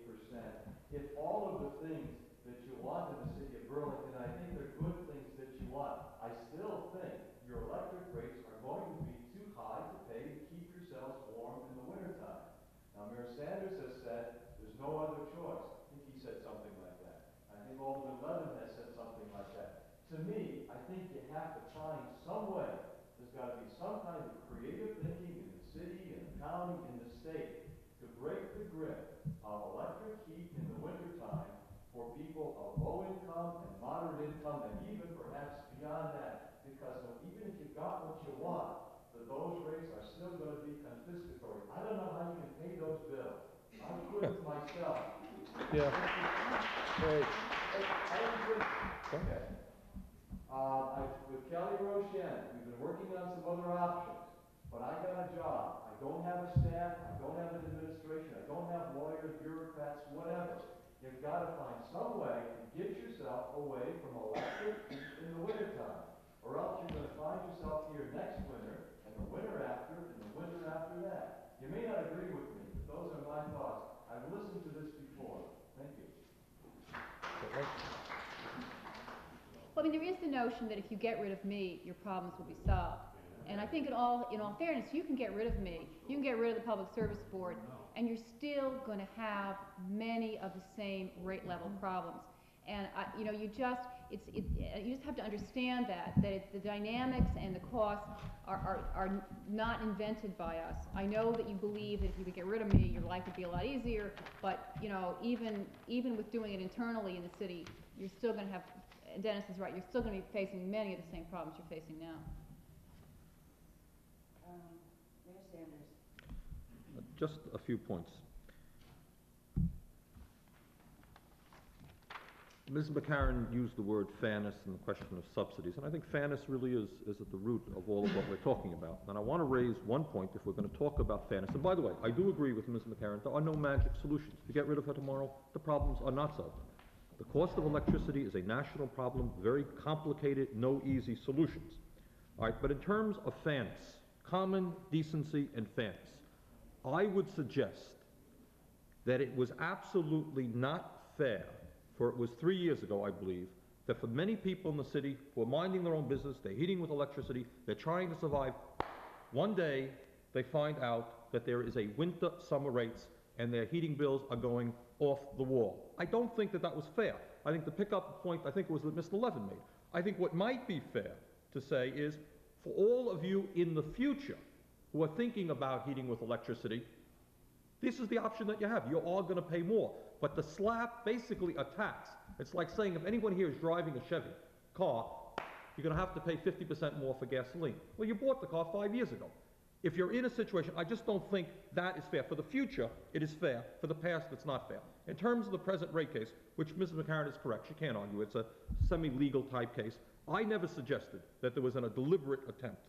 if all of the things that you want in the city of Burlington, I think they're good things that you want, I still think your electric rates are going to be too high to pay to keep yourselves warm in the wintertime. Now, Mayor Sanders has said there's no other choice. I think he said something like that. I think Alderman Levin has said something like that. To me, I think you have to find some way. There's got to be some kind of creative thinking in the city, in the county, in the state to break the grip of electric heat in the wintertime for people of low income and moderate income and even perhaps beyond that. Because even if you got what you want, those rates are still going to be confiscatory. I don't know how you can pay those bills. I couldn't myself. Yeah. Great. Okay. With Kelly Rochelle, we've been working on some other options, but I got a job. I don't have a staff. I don't have an administration. I don't have lawyers, bureaucrats, whatever. You've got to find some way to get yourself away from electric in the wintertime, or else you're going to find yourself here next winter, and the winter after, and the winter after that. You may not agree with me, but those are my thoughts. I've listened to this before. Thank you. Well, I mean, there is the notion that if you get rid of me, your problems will be solved. And I think in all fairness, you can get rid of me, you can get rid of the Public Service Board, and you're still going to have many of the same rate level problems. And you just have to understand that the dynamics and the costs are not invented by us. I know that you believe that if you could get rid of me, your life would be a lot easier. But even with doing it internally in the city, you're still going to have. Dennis is right. You're still going to be facing many of the same problems you're facing now. Mayor Sanders. Just a few points. Ms. McCaren used the word fairness in the question of subsidies, and I think fairness really is at the root of all of what we're talking about. And I want to raise one point if we're going to talk about fairness. And by the way, I do agree with Ms. McCaren, there are no magic solutions. If you get rid of her tomorrow, the problems are not solved. The cost of electricity is a national problem, very complicated, no easy solutions. All right, but in terms of fairness, common decency and fairness, I would suggest that it was absolutely not fair, for it was 3 years ago, I believe, that for many people in the city who are minding their own business, they're heating with electricity, they're trying to survive, one day they find out that there is a winter summer rates and their heating bills are going off the wall. I don't think that was fair. I think to pick up a point, I think it was that Mr. Levin made. I think what might be fair to say is, for all of you in the future who are thinking about heating with electricity, This is the option that you have. You're all gonna pay more. But the slap, basically a tax. It's like saying if anyone here is driving a Chevy car, you're gonna have to pay 50% more for gasoline. Well, you bought the car 5 years ago. If you're in a situation, I just don't think that is fair. For the future, it is fair. For the past, it's not fair. In terms of the present rate case, which Mrs. McCaren is correct, she can't argue, it's a semi-legal type case, I never suggested that there was a deliberate attempt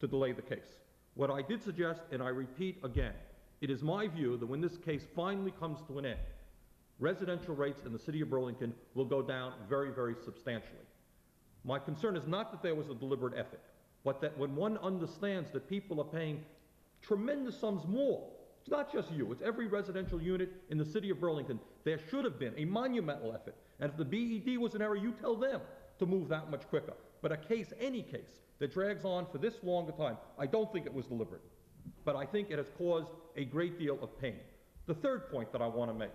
to delay the case. What I did suggest, and I repeat again, it is my view that when this case finally comes to an end, residential rates in the city of Burlington will go down very, very substantially. My concern is not that there was a deliberate effort, but that when one understands that people are paying tremendous sums more, it's not just you, it's every residential unit in the city of Burlington, there should have been a monumental effort. And if the BED was an error, you tell them to move that much quicker. But a case, any case, that drags on for this long a time, I don't think it was deliberate. But I think it has caused a great deal of pain. The third point that I want to make,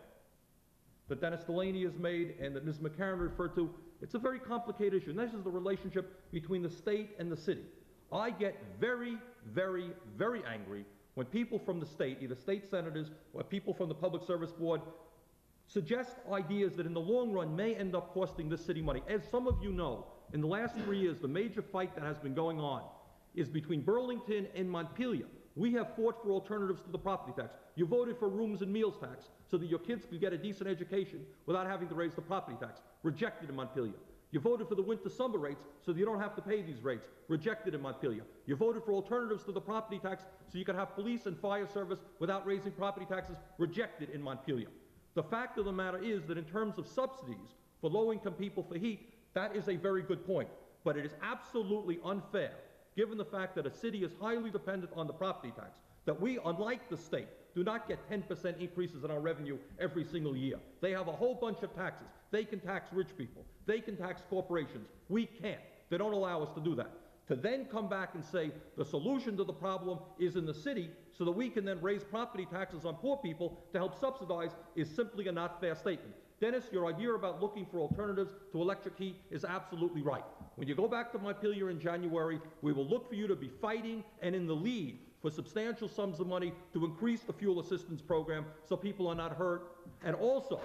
that Dennis Delaney has made and that Ms. McCaren referred to, it's a very complicated issue. And this is the relationship between the state and the city. I get very, very, very angry when people from the state, either state senators or people from the Public Service Board, suggest ideas that in the long run may end up costing this city money. As some of you know, in the last 3 years, the major fight that has been going on is between Burlington and Montpelier. We have fought for alternatives to the property tax. You voted for rooms and meals tax so that your kids could get a decent education without having to raise the property tax. Rejected in Montpelier. You voted for the winter-summer rates so that you don't have to pay these rates. Rejected in Montpelier. You voted for alternatives to the property tax so you could have police and fire service without raising property taxes. Rejected in Montpelier. The fact of the matter is that in terms of subsidies for low-income people for heat, that is a very good point. But it is absolutely unfair, given the fact that a city is highly dependent on the property tax, that we, unlike the state, do not get 10% increases in our revenue every single year. They have a whole bunch of taxes. They can tax rich people. They can tax corporations. We can't. They don't allow us to do that. To then come back and say the solution to the problem is in the city so that we can then raise property taxes on poor people to help subsidize is simply a not fair statement. Dennis, your idea about looking for alternatives to electric heat is absolutely right. When you go back to Montpelier in January, we will look for you to be fighting and in the lead for substantial sums of money to increase the fuel assistance program so people are not hurt. And also,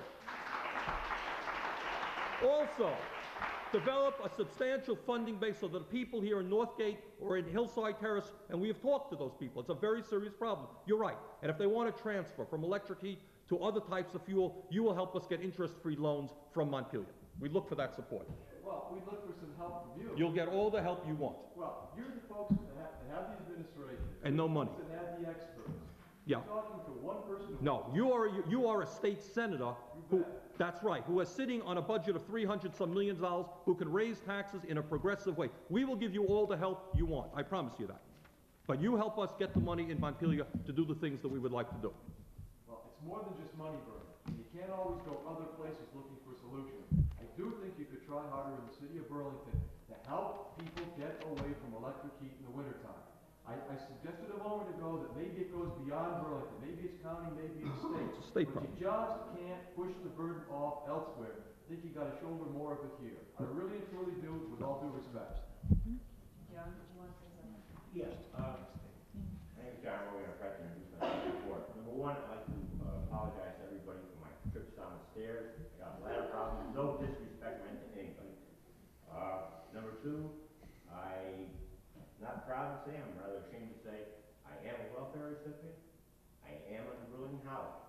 develop a substantial funding base so that the people here in Northgate or in Hillside Terrace, and we have talked to those people, it's a very serious problem. You're right. And if they want to transfer from electric heat to other types of fuel, you will help us get interest-free loans from Montpelier. We look for that support. Well, we look for some help from you. You'll get all the help you want. Well, you're the folks that have the administration. And no money. That have the experts. Yeah. You're talking to one person. No, you are a state senator who, that's right, who is sitting on a budget of $300-some million, who can raise taxes in a progressive way. We will give you all the help you want. I promise you that. But you help us get the money in Montpelier to do the things that we would like to do. Well, it's more than just money, Bernie. You can't always go other places looking for solutions. I do think you could try harder in the city of Burlington to help people get away from electric heat in the wintertime. I suggested a moment ago that maybe it goes beyond Burlington. Maybe it's county, maybe it's state. It's a state but problem. you just can't push the burden off elsewhere. I think you got to shoulder more of it here. I really and truly do, with all due respect. John, do you want to say something? Yes, thank you, John, we're gonna try to introduce myself before. Number one, I'd like to apologize to everybody for my trips down the stairs. I got a bladder problem, no disrespect meant to anybody. Number two, I'm not proud to say, I'm rather ashamed to say, I am a welfare recipient. I am under Burlington housing.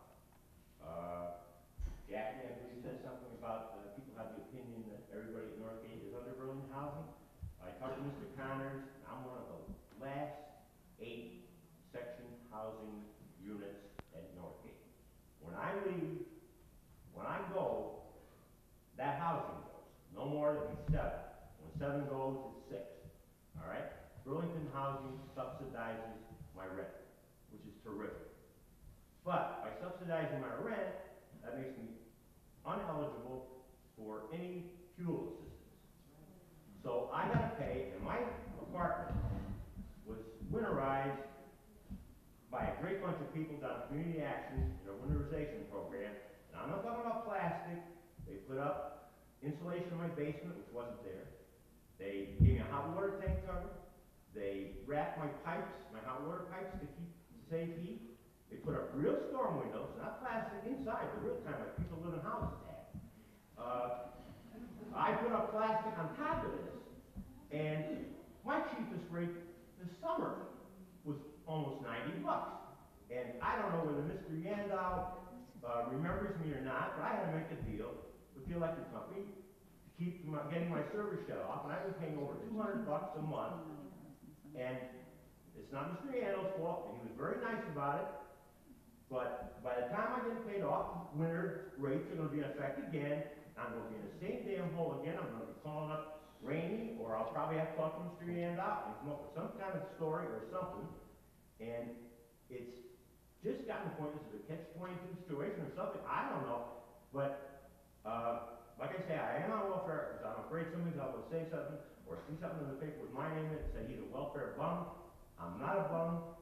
Jackie, I believe, said something about people have the opinion that everybody at Northgate is under Burlington housing. I talked to Mr. Connors, I'm one of the last 8 section housing units at Northgate. When I leave, when I go, that housing goes. No more than 7. When 7 goes, it's 6. All right? Burlington Housing subsidizes my rent, which is terrific. But by subsidizing my rent, that makes me uneligible for any fuel assistance. So I gotta pay, and my apartment was winterized by a great bunch of people down Community Action in a winterization program. And I'm not talking about plastic. They put up insulation in my basement, which wasn't there. They gave me a hot water tank cover. They wrapped my pipes, my hot water pipes to save heat. They put up real storm windows, not plastic inside, but real kind, like people live in houses have. I put up plastic on top of this, and my cheapest rate this summer was almost $90. And I don't know whether Mr. Yandel remembers me or not, but I had to make a deal with the electric company to keep getting my service shut off, and I've been paying over $200 a month. And it's not Mr. Yandel's fault, and he was very nice about it. But by the time I get paid off, winter rates are going to be in effect again. I'm going to be in the same damn hole again. I'm going to be calling up Rainey, or I'll probably have to talk to Mr. Yandel and come up with some kind of story or something. And it's just gotten to the point, this is a catch-22 situation or something, I don't know. But, like I say, I am on welfare because I'm afraid somebody's going to say something or see something in the paper with my name in it and say he's a welfare bum. I'm not a bum.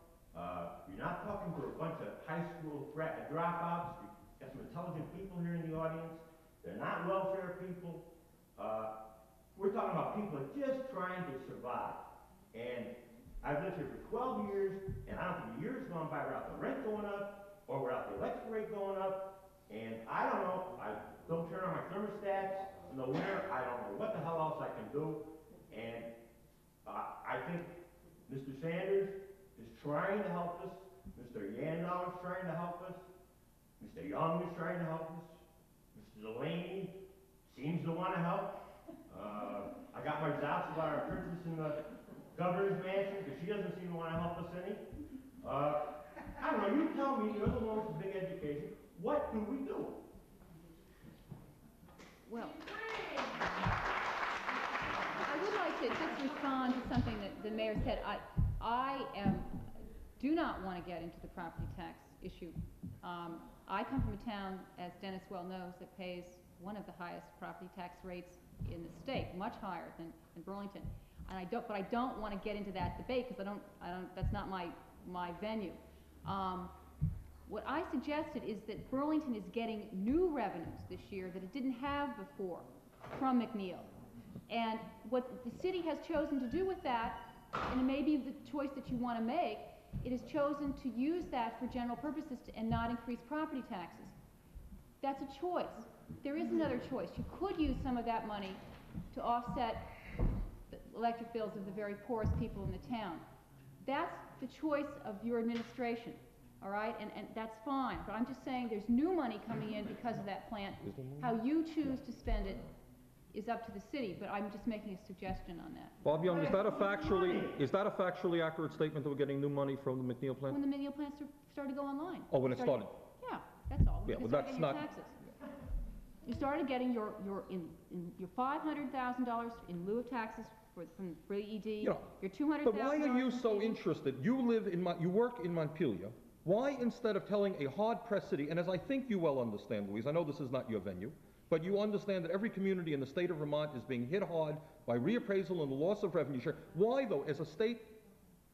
You're not talking to a bunch of high school dropouts. You've got some intelligent people here in the audience. They're not welfare people. We're talking about people just trying to survive. And I've lived here for 12 years, and I don't think a year's gone by without the rent going up or without the electric rate going up. And I don't know. I don't turn on my thermostats in the winter. I don't know what the hell else I can do. And I think Mr. Sanders is trying to help us. Mr. Yandel is trying to help us. Mr. Young is trying to help us. Mr. Delaney seems to want to help. I got my doubts about our princess in the governor's mansion because she doesn't seem to want to help us any. I don't know, you tell me, you're the one with the big education, what do we do? Well, I would like to just respond to something that the mayor said. Do not want to get into the property tax issue. I come from a town, as Dennis well knows, that pays one of the highest property tax rates in the state, much higher than Burlington. And but I don't want to get into that debate because that's not my venue. What I suggested is that Burlington is getting new revenues this year that it didn't have before from McNeil. And what the city has chosen to do with that, and it may be the choice that you want to make, it has chosen to use that for general purposes and not increase property taxes. That's a choice. There is another choice. You could use some of that money to offset the electric bills of the very poorest people in the town. That's the choice of your administration, all right? And that's fine. But I'm just saying there's new money coming in because of that plant. How you choose to spend it is up to the city, but I'm just making a suggestion on that. Bob Young, is that a factually accurate statement that we're getting new money from the McNeil plant? When the McNeil plant started to go online. Oh, when it started? Yeah, that's all. Yeah, You well, started that's getting not... your taxes. You started getting your $500,000 in lieu of taxes for ED, your $200,000. But why are you so interested? You work in Montpelier. Why, instead of telling a hard-pressed city, and as I think you well understand, Louise, I know this is not your venue, but you understand that every community in the state of Vermont is being hit hard by reappraisal and the loss of revenue share. Why, though, as a state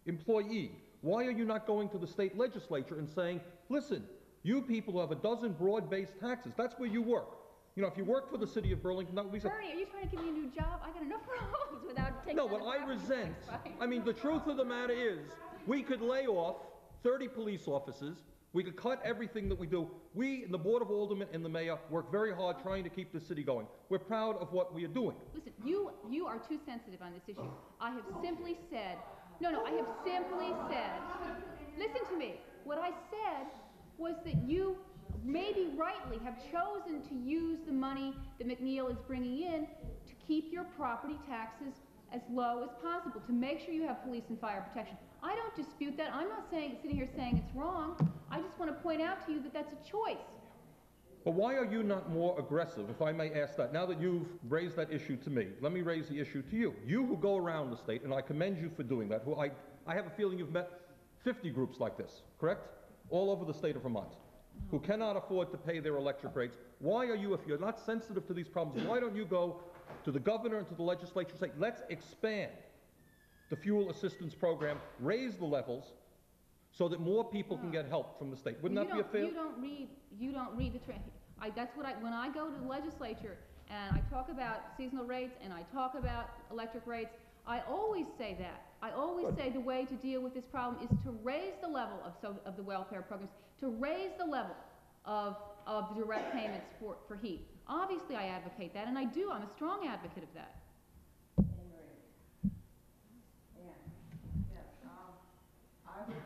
employee, why are you not going to the state legislature and saying, listen, you people who have a dozen broad-based taxes, that's where you work. You know, if you work for the city of Burlington, that would be... Bernie, are you trying to give me a new job? I got enough problems without taking... No, what I resent, I mean, the truth of the matter is, we could lay off 30 police officers, we could cut everything that we do. We, in the Board of Aldermen and the mayor, work very hard trying to keep the city going. We're proud of what we are doing. Listen, you are too sensitive on this issue. I have simply said, I have simply said, listen to me. What I said was that you maybe rightly have chosen to use the money that McNeil is bringing in to keep your property taxes as low as possible, to make sure you have police and fire protection. I don't dispute that. I'm not sitting here saying it's wrong. I just want to point out to you that that's a choice. But why are you not more aggressive, if I may ask that? Now that you've raised that issue to me, let me raise the issue to you. You who go around the state, and I commend you for doing that, who I have a feeling you've met 50 groups like this, correct? All over the state of Vermont, who cannot afford to pay their electric rates. Why are you, if you're not sensitive to these problems, why don't you go to the governor and to the legislature and say, let's expand the fuel assistance program, raise the levels, so that more people can get help from the state. Wouldn't that be a fair? You don't read the that's what when I go to the legislature and I talk about seasonal rates and I talk about electric rates, I always say that. I always Good. say the way to deal with this problem is to raise the level of the welfare programs, to raise the level of direct payments for heat. Obviously, I advocate that, and I do. I'm a strong advocate of that. I would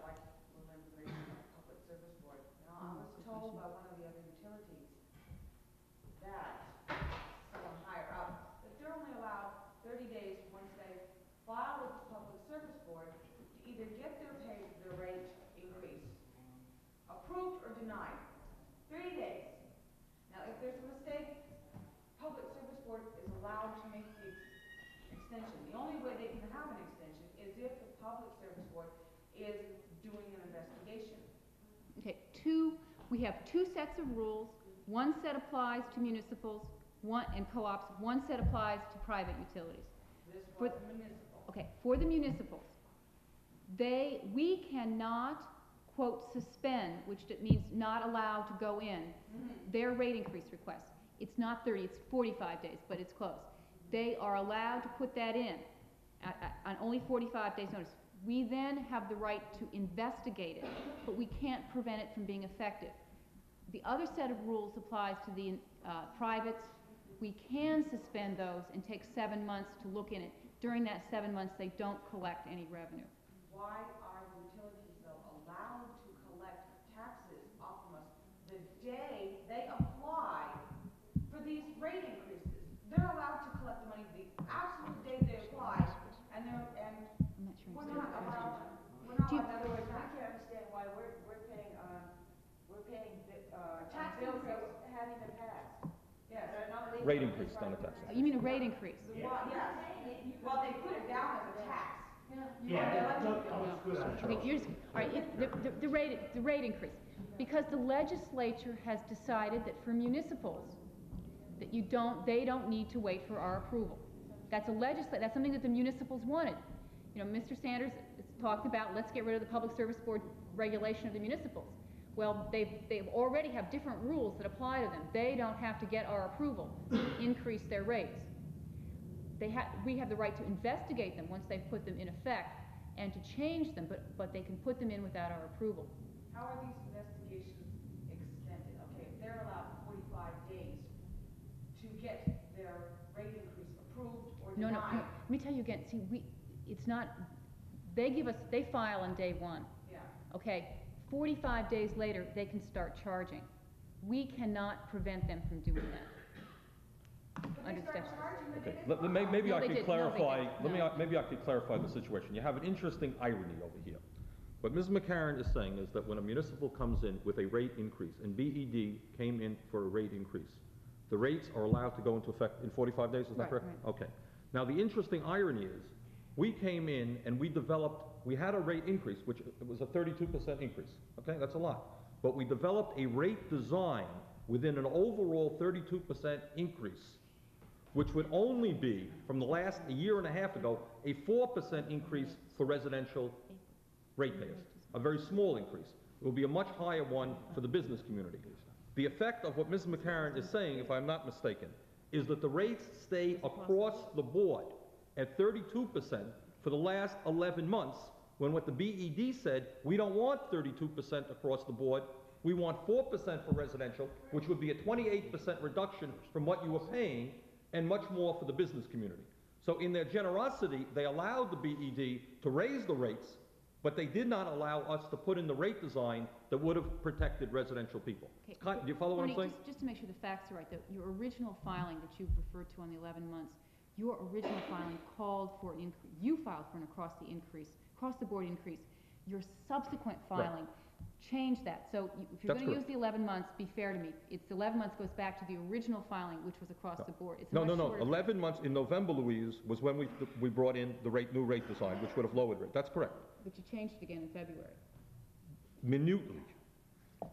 like a little information on the Public Service Board. Now, I was told by one of the other utilities that someone higher up, that they're only allowed 30 days once they file with the Public Service Board to either get their rate increase approved or denied. 30 days. Now, if there's a mistake, Public Service Board is allowed to make the extension. The only way they can have an extension is if the Public Service Board is doing an investigation. Okay, we have two sets of rules. One set applies to municipals, and co-ops. One set applies to private utilities. This was municipal. Okay, for the municipals, we cannot, quote, suspend, which means not allowed to go in, their rate increase request. It's not 30, it's 45 days, but it's close. They are allowed to put that in on only 45 days notice. We then have the right to investigate it, but we can't prevent it from being effective. The other set of rules applies to the privates. We can suspend those and take 7 months to look in it. During that 7 months, they don't collect any revenue. Why are utilities, though, allowed to collect taxes off of us the day they apply for these rate increases? They're allowed to collect the money the absolute day they apply, and I'm not sure. we're not allowed. In other words, I can't understand why we're paying tax bills that haven't even passed. Yes. Rate increase, not a tax. You mean a rate increase? Well, yes. Well, they put it down as a tax. Yeah, that's good. Okay, all right, the rate increase. Because the legislature has decided that for municipals, that they don't need to wait for our approval. That's that's something that the municipals wanted. You know, Mr. Sanders has talked about, let's get rid of the Public Service Board regulation of the municipals. Well, they already have different rules that apply to them. They don't have to get our approval to increase their rates. We have the right to investigate them once they've put them in effect and to change them, but they can put them in without our approval. How are these investigations extended? Okay, if they're allowed 45 days to get their rate increase approved or denied. No. Let me tell you again. See, it's not. They file on day one. Yeah. Okay. 45 days later, they can start charging. We cannot prevent them from doing that. Okay. Maybe No, I they could didn't. clarify. No, they didn't. Maybe I could clarify the situation. You have an interesting irony over here. What Ms. McCaren is saying is that when a municipal comes in with a rate increase, and BED came in for a rate increase, the rates are allowed to go into effect in 45 days. Is that correct? Right. Okay. Now the interesting irony is, we came in and we had a rate increase, which was a 32% increase. Okay, that's a lot. But we developed a rate design within an overall 32% increase, which would only be, from the last a year and a half ago, a 4% increase for residential ratepayers. A very small increase. It will be a much higher one for the business community. The effect of what Ms. McCaren is saying, if I'm not mistaken, is that the rates stay across the board at 32% for the last 11 months, when what the BED said, we don't want 32% across the board, we want 4% for residential, which would be a 28% reduction from what you were paying, and much more for the business community. So in their generosity, they allowed the BED to raise the rates, but they did not allow us to put in the rate design that would have protected residential people. Okay. Do you follow what I'm saying? Just to make sure the facts are right, your original filing that you referred to on the 11 months, your original filing called for an increase. You filed for an across-the-board increase. Your subsequent filing changed that. So if you're going to use the 11 months, be fair to me. It's 11 months goes back to the original filing, which was across the board. It's No. 11 months in November, Louise, was when we brought in the new rate design, which would have lowered rate. That's correct. But you changed it again in February. Minutely,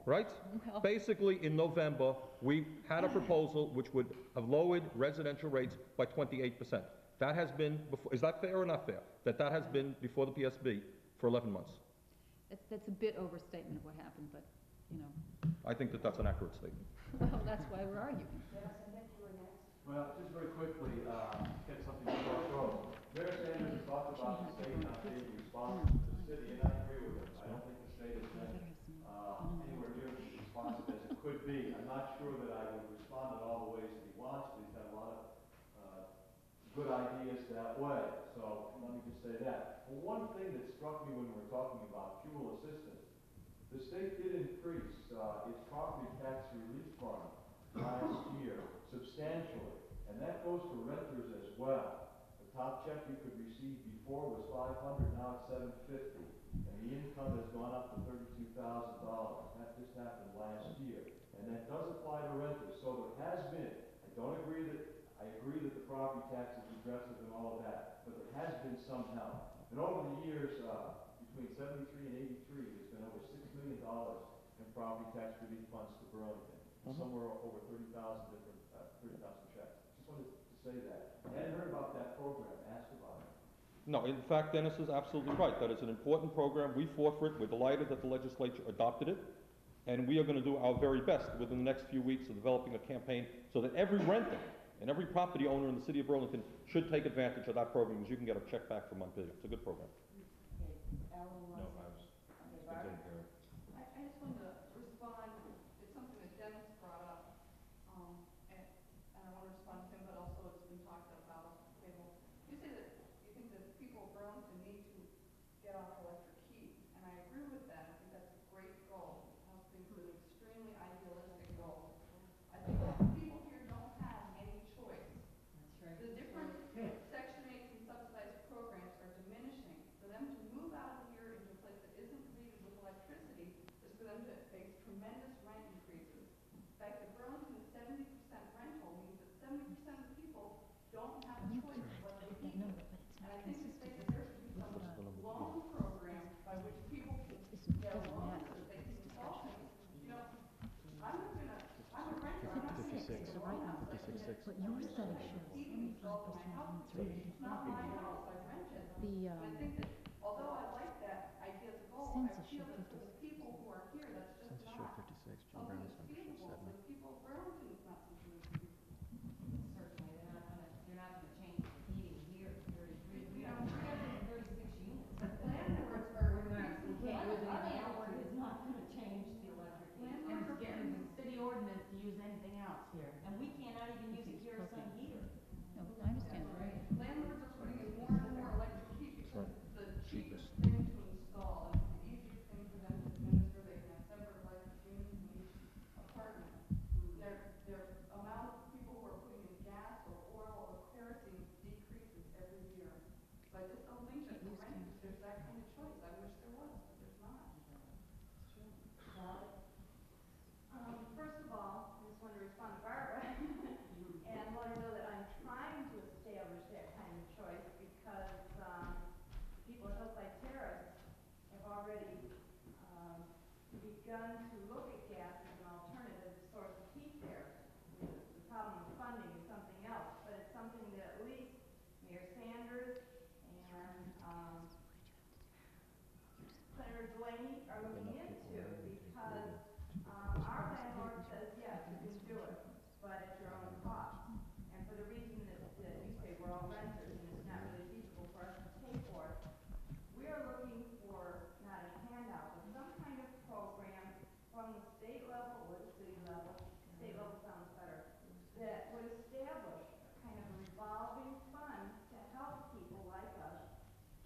right? Well. Basically, in November, we had a proposal which would have lowered residential rates by 28%. That has been before. Is that fair or not fair? That has been before the PSB for 11 months. That's a bit overstatement of what happened, but, you know. I think that's an accurate statement. Well, that's why we're arguing. Well, just very quickly, get something before I go. Mayor Sanders talked about the state not being responsive to the city, and I agree with him. I don't think the state has been, anywhere near as responsive as it could be. I'm not sure that I would respond in all the ways that he wants, but he's got a lot of, good ideas that way. So, let me just say that. Well, one thing that struck me when we were talking about fuel assistance, the state did increase, its property tax relief fund last year substantially, and that goes to renters as well. The top check you could receive before was $500, now it's $750, and the income has gone up to $32,000. That just happened last year, and that does apply to renters. So there has been, I agree that the property tax is regressive and all of that, but there has been some help. And over the years, between 73 and 83, there's been over $6 million in property tax relief funds to Burlington. Somewhere over 30,000 checks. Just wanted to say that. I hadn't heard about that program. Ask about it. No, in fact, Dennis is absolutely right. That is an important program. We fought for it. We're delighted that the legislature adopted it. And we are going to do our very best within the next few weeks of developing a campaign so that every renter and every property owner in the city of Burlington should take advantage of that program, because you can get a check back for Montpelier. It's a good program. Okay, Alan No, wants I Okay, was, it's been Barbara? taken care of. I just wanted to respond, it's something that Dennis brought up, and I want to respond to him, but also it's been talked about at the table. You say that you think that people of Burlington need to get off electric heat, and I agree with that. I think that's a great goal. I think it's an extremely idealistic goal. I think that people here don't have any choice. That's right. The different Section 8 and subsidized programs are diminishing. For them to move out of here into a place that isn't treated with electricity is for them to face tremendous rent increases. The fact that Burlington is 70% rental means that 70% of the people don't have a choice of what they heat with. And I think to say that there should be some loan program by which people can get a loan so that they can install things, I'm a renter, I'm not going to take a loan out. But your study shows Heating installed in my house, it's not my house, I rent it. And I think that, although I like that idea as a goal, I feel that for the people who are here, that's just not something that's feasible. For the people of Burlington, it's not something that's feasible. Certainly, they're not gonna change the heating here, 33, we have 36 units. Landlords are We can't, increasing. our landlord is not gonna change the electric heat. And it's getting the city ordinance to use anything else here, and we cannot even use a kerosene heater. No, I understand. Landlords are putting in more and more electric heat because it's the cheapest thing to install, and it's the easiest thing for them to administer. They can have separate electric units in each apartment. Their amount of people who are putting in gas or oil or kerosene decreases every year. So I just don't think that for renters there's that kind of choice. I wish there was, but there's not. First of all, I just want to respond to Barbara and let her know that I'm trying to establish that kind of choice because people at Hillside Terrace have already begun to look at gas as an alternative source of heat there. The problem with funding is something else, but it's something that at least Mayor Sanders and Senator Delaney are looking into because our landlord says, yes, you can do it, but at your own cost. And for the reason that you say we're all renters and it's not really feasible for us to pay for it, we are looking for not a handout, but some kind of program from the state level or the city level, state level sounds better, that would establish a kind of a revolving fund to help people like us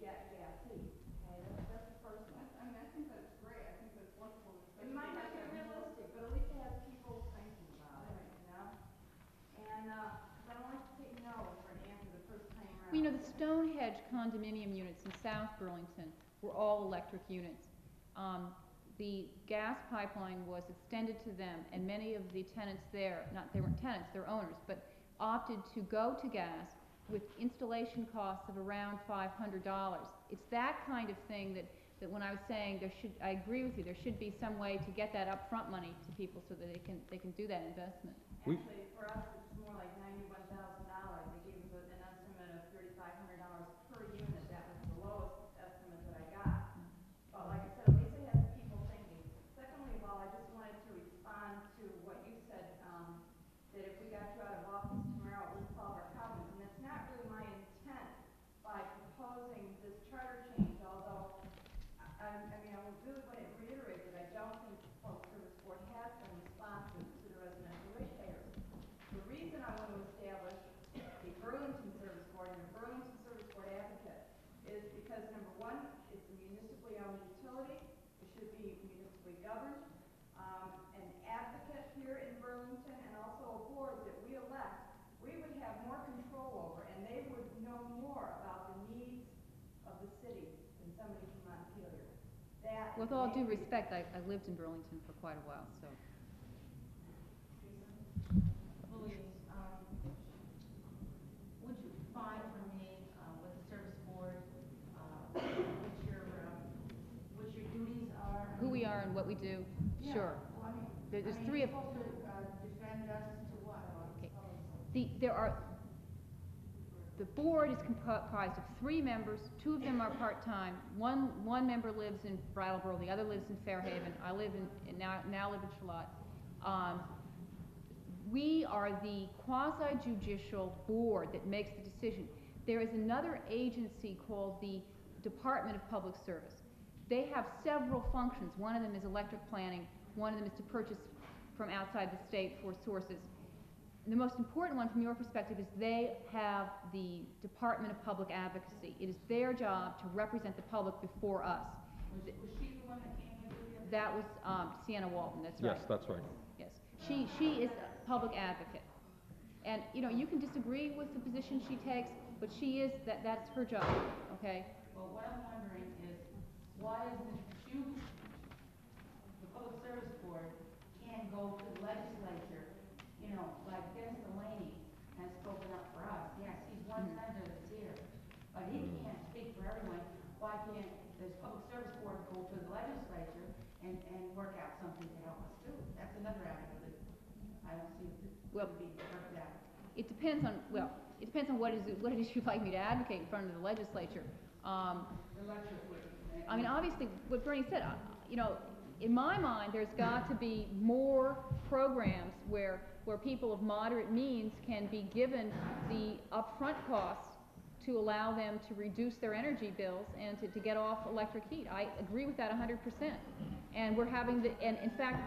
get gas heat. Okay, that's the first one. I mean, I think that's great. I think that's wonderful. It might not be realistic, but at least it has people thinking about it, And, I don't like to take no for an answer the first time around. Well, the Stonehenge condominium units in South Burlington were all electric units. The gas pipeline was extended to them, and many of the tenants there, they weren't tenants, they're owners, but opted to go to gas with installation costs of around $500. It's that kind of thing that when I was saying I agree with you, there should be some way to get that upfront money to people so that they can do that investment. Actually, for us, it's more like $91,000. They gave us an estimate of $3,500 per unit. That was the lowest estimate that I got. But like I said, at least it has people thinking. Secondly of all, I just wanted to respond to what you said, that if we got you out of office tomorrow, it would solve our problems. And that's not really my intent by mean, I really want to reiterate that I don't think the Public Service Board has been responsive to the residential ratepayers. The reason I want to establish the Burlington Service Board and the Burlington Service Board advocate is because, number one, it's a municipally owned utility. It should be municipally governed. An advocate here in Burlington and also a board that we elect, we would have more control over, and they would know more about the needs of the city than somebody from Montpelier. That With all due respect, I lived in Burlington for quite a while, so. Louise, would you find for me, with the service board, what your duties are? Who we are and what we do, Yeah, sure. well, There's three of. You're supposed to defend us to what? Okay. The board is comprised of 3 members. 2 of them are part-time. One member lives in Brattleboro, the other lives in Fairhaven. I live now live in Charlotte. We are the quasi-judicial board that makes the decision. There is another agency called the Department of Public Service. They have several functions. One of them is electric planning. One of them is to purchase from outside the state for sources. The most important one from your perspective is they have the Department of Public Advocacy. It is their job to represent the public before us. Was she the one that came in with you? That was Sienna Walton, that's right. Yes, that's right. Yes, she is a public advocate. And, you know, you can disagree with the position she takes, but she is, that's her job, okay? Well, what I'm wondering is, why isn't the Public Service Board can't go to the legislature, you know, like Dennis Delaney has spoken up for us. Yes, he's one senator that's here, but he can't speak for everyone. Why can't this Public Service Board go to the legislature and work out something to help us too? That's another avenue that I don't see would be worked out. It depends on, what it is you'd like me to advocate in front of the legislature. I mean, obviously, what Bernie said, you know, in my mind, there's got to be more programs where people of moderate means can be given the upfront costs to allow them to reduce their energy bills and to get off electric heat. I agree with that 100%. And we're having and in fact,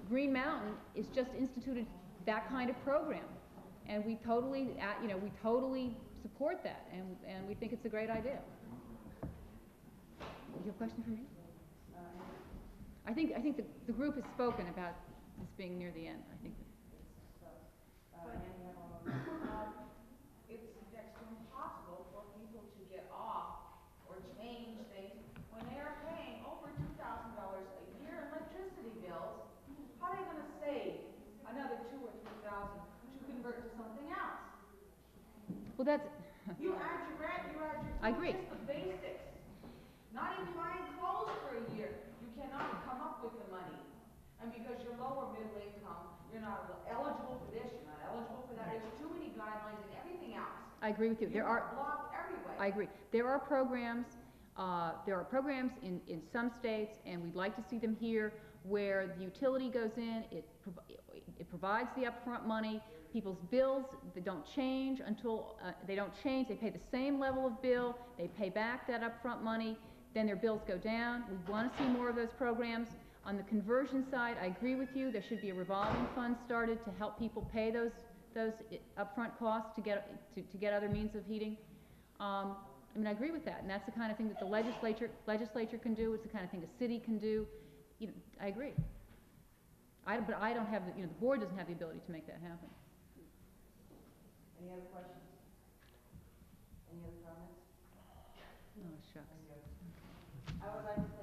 Green Mountain is just instituted that kind of program. And we totally, support that, and we think it's a great idea. You have a question for me? I think the group has spoken about this being near the end. I think that. It's next to impossible for people to get off or change things when they are paying over $2,000 a year in electricity bills. How are they gonna save another $2,000 or $3,000 to convert to something else? Well, that's. You add your rent, you add your food, I agree. just the basics. Not even buying clothes for a year, you cannot come up with the money. And because you're lower middle income, you're not eligible for this, you're not eligible for that. There's too many guidelines and everything else. I agree with you. There are blocked everywhere. I agree. There are programs. In some states, and we'd like to see them here, where the utility goes in. It provides the upfront money. People's bills, they don't change until they don't change. They pay the same level of bill. They pay back that upfront money. Then their bills go down. We want to see more of those programs. On the conversion side, I agree with you. There should be a revolving fund started to help people pay those upfront costs to get other means of heating. I mean, I agree with that, and that's the kind of thing that the legislature can do. It's the kind of thing the city can do. You know, I agree. But I don't have the board doesn't have the ability to make that happen. Any other questions? Any other comments? Oh, shucks. I would like to say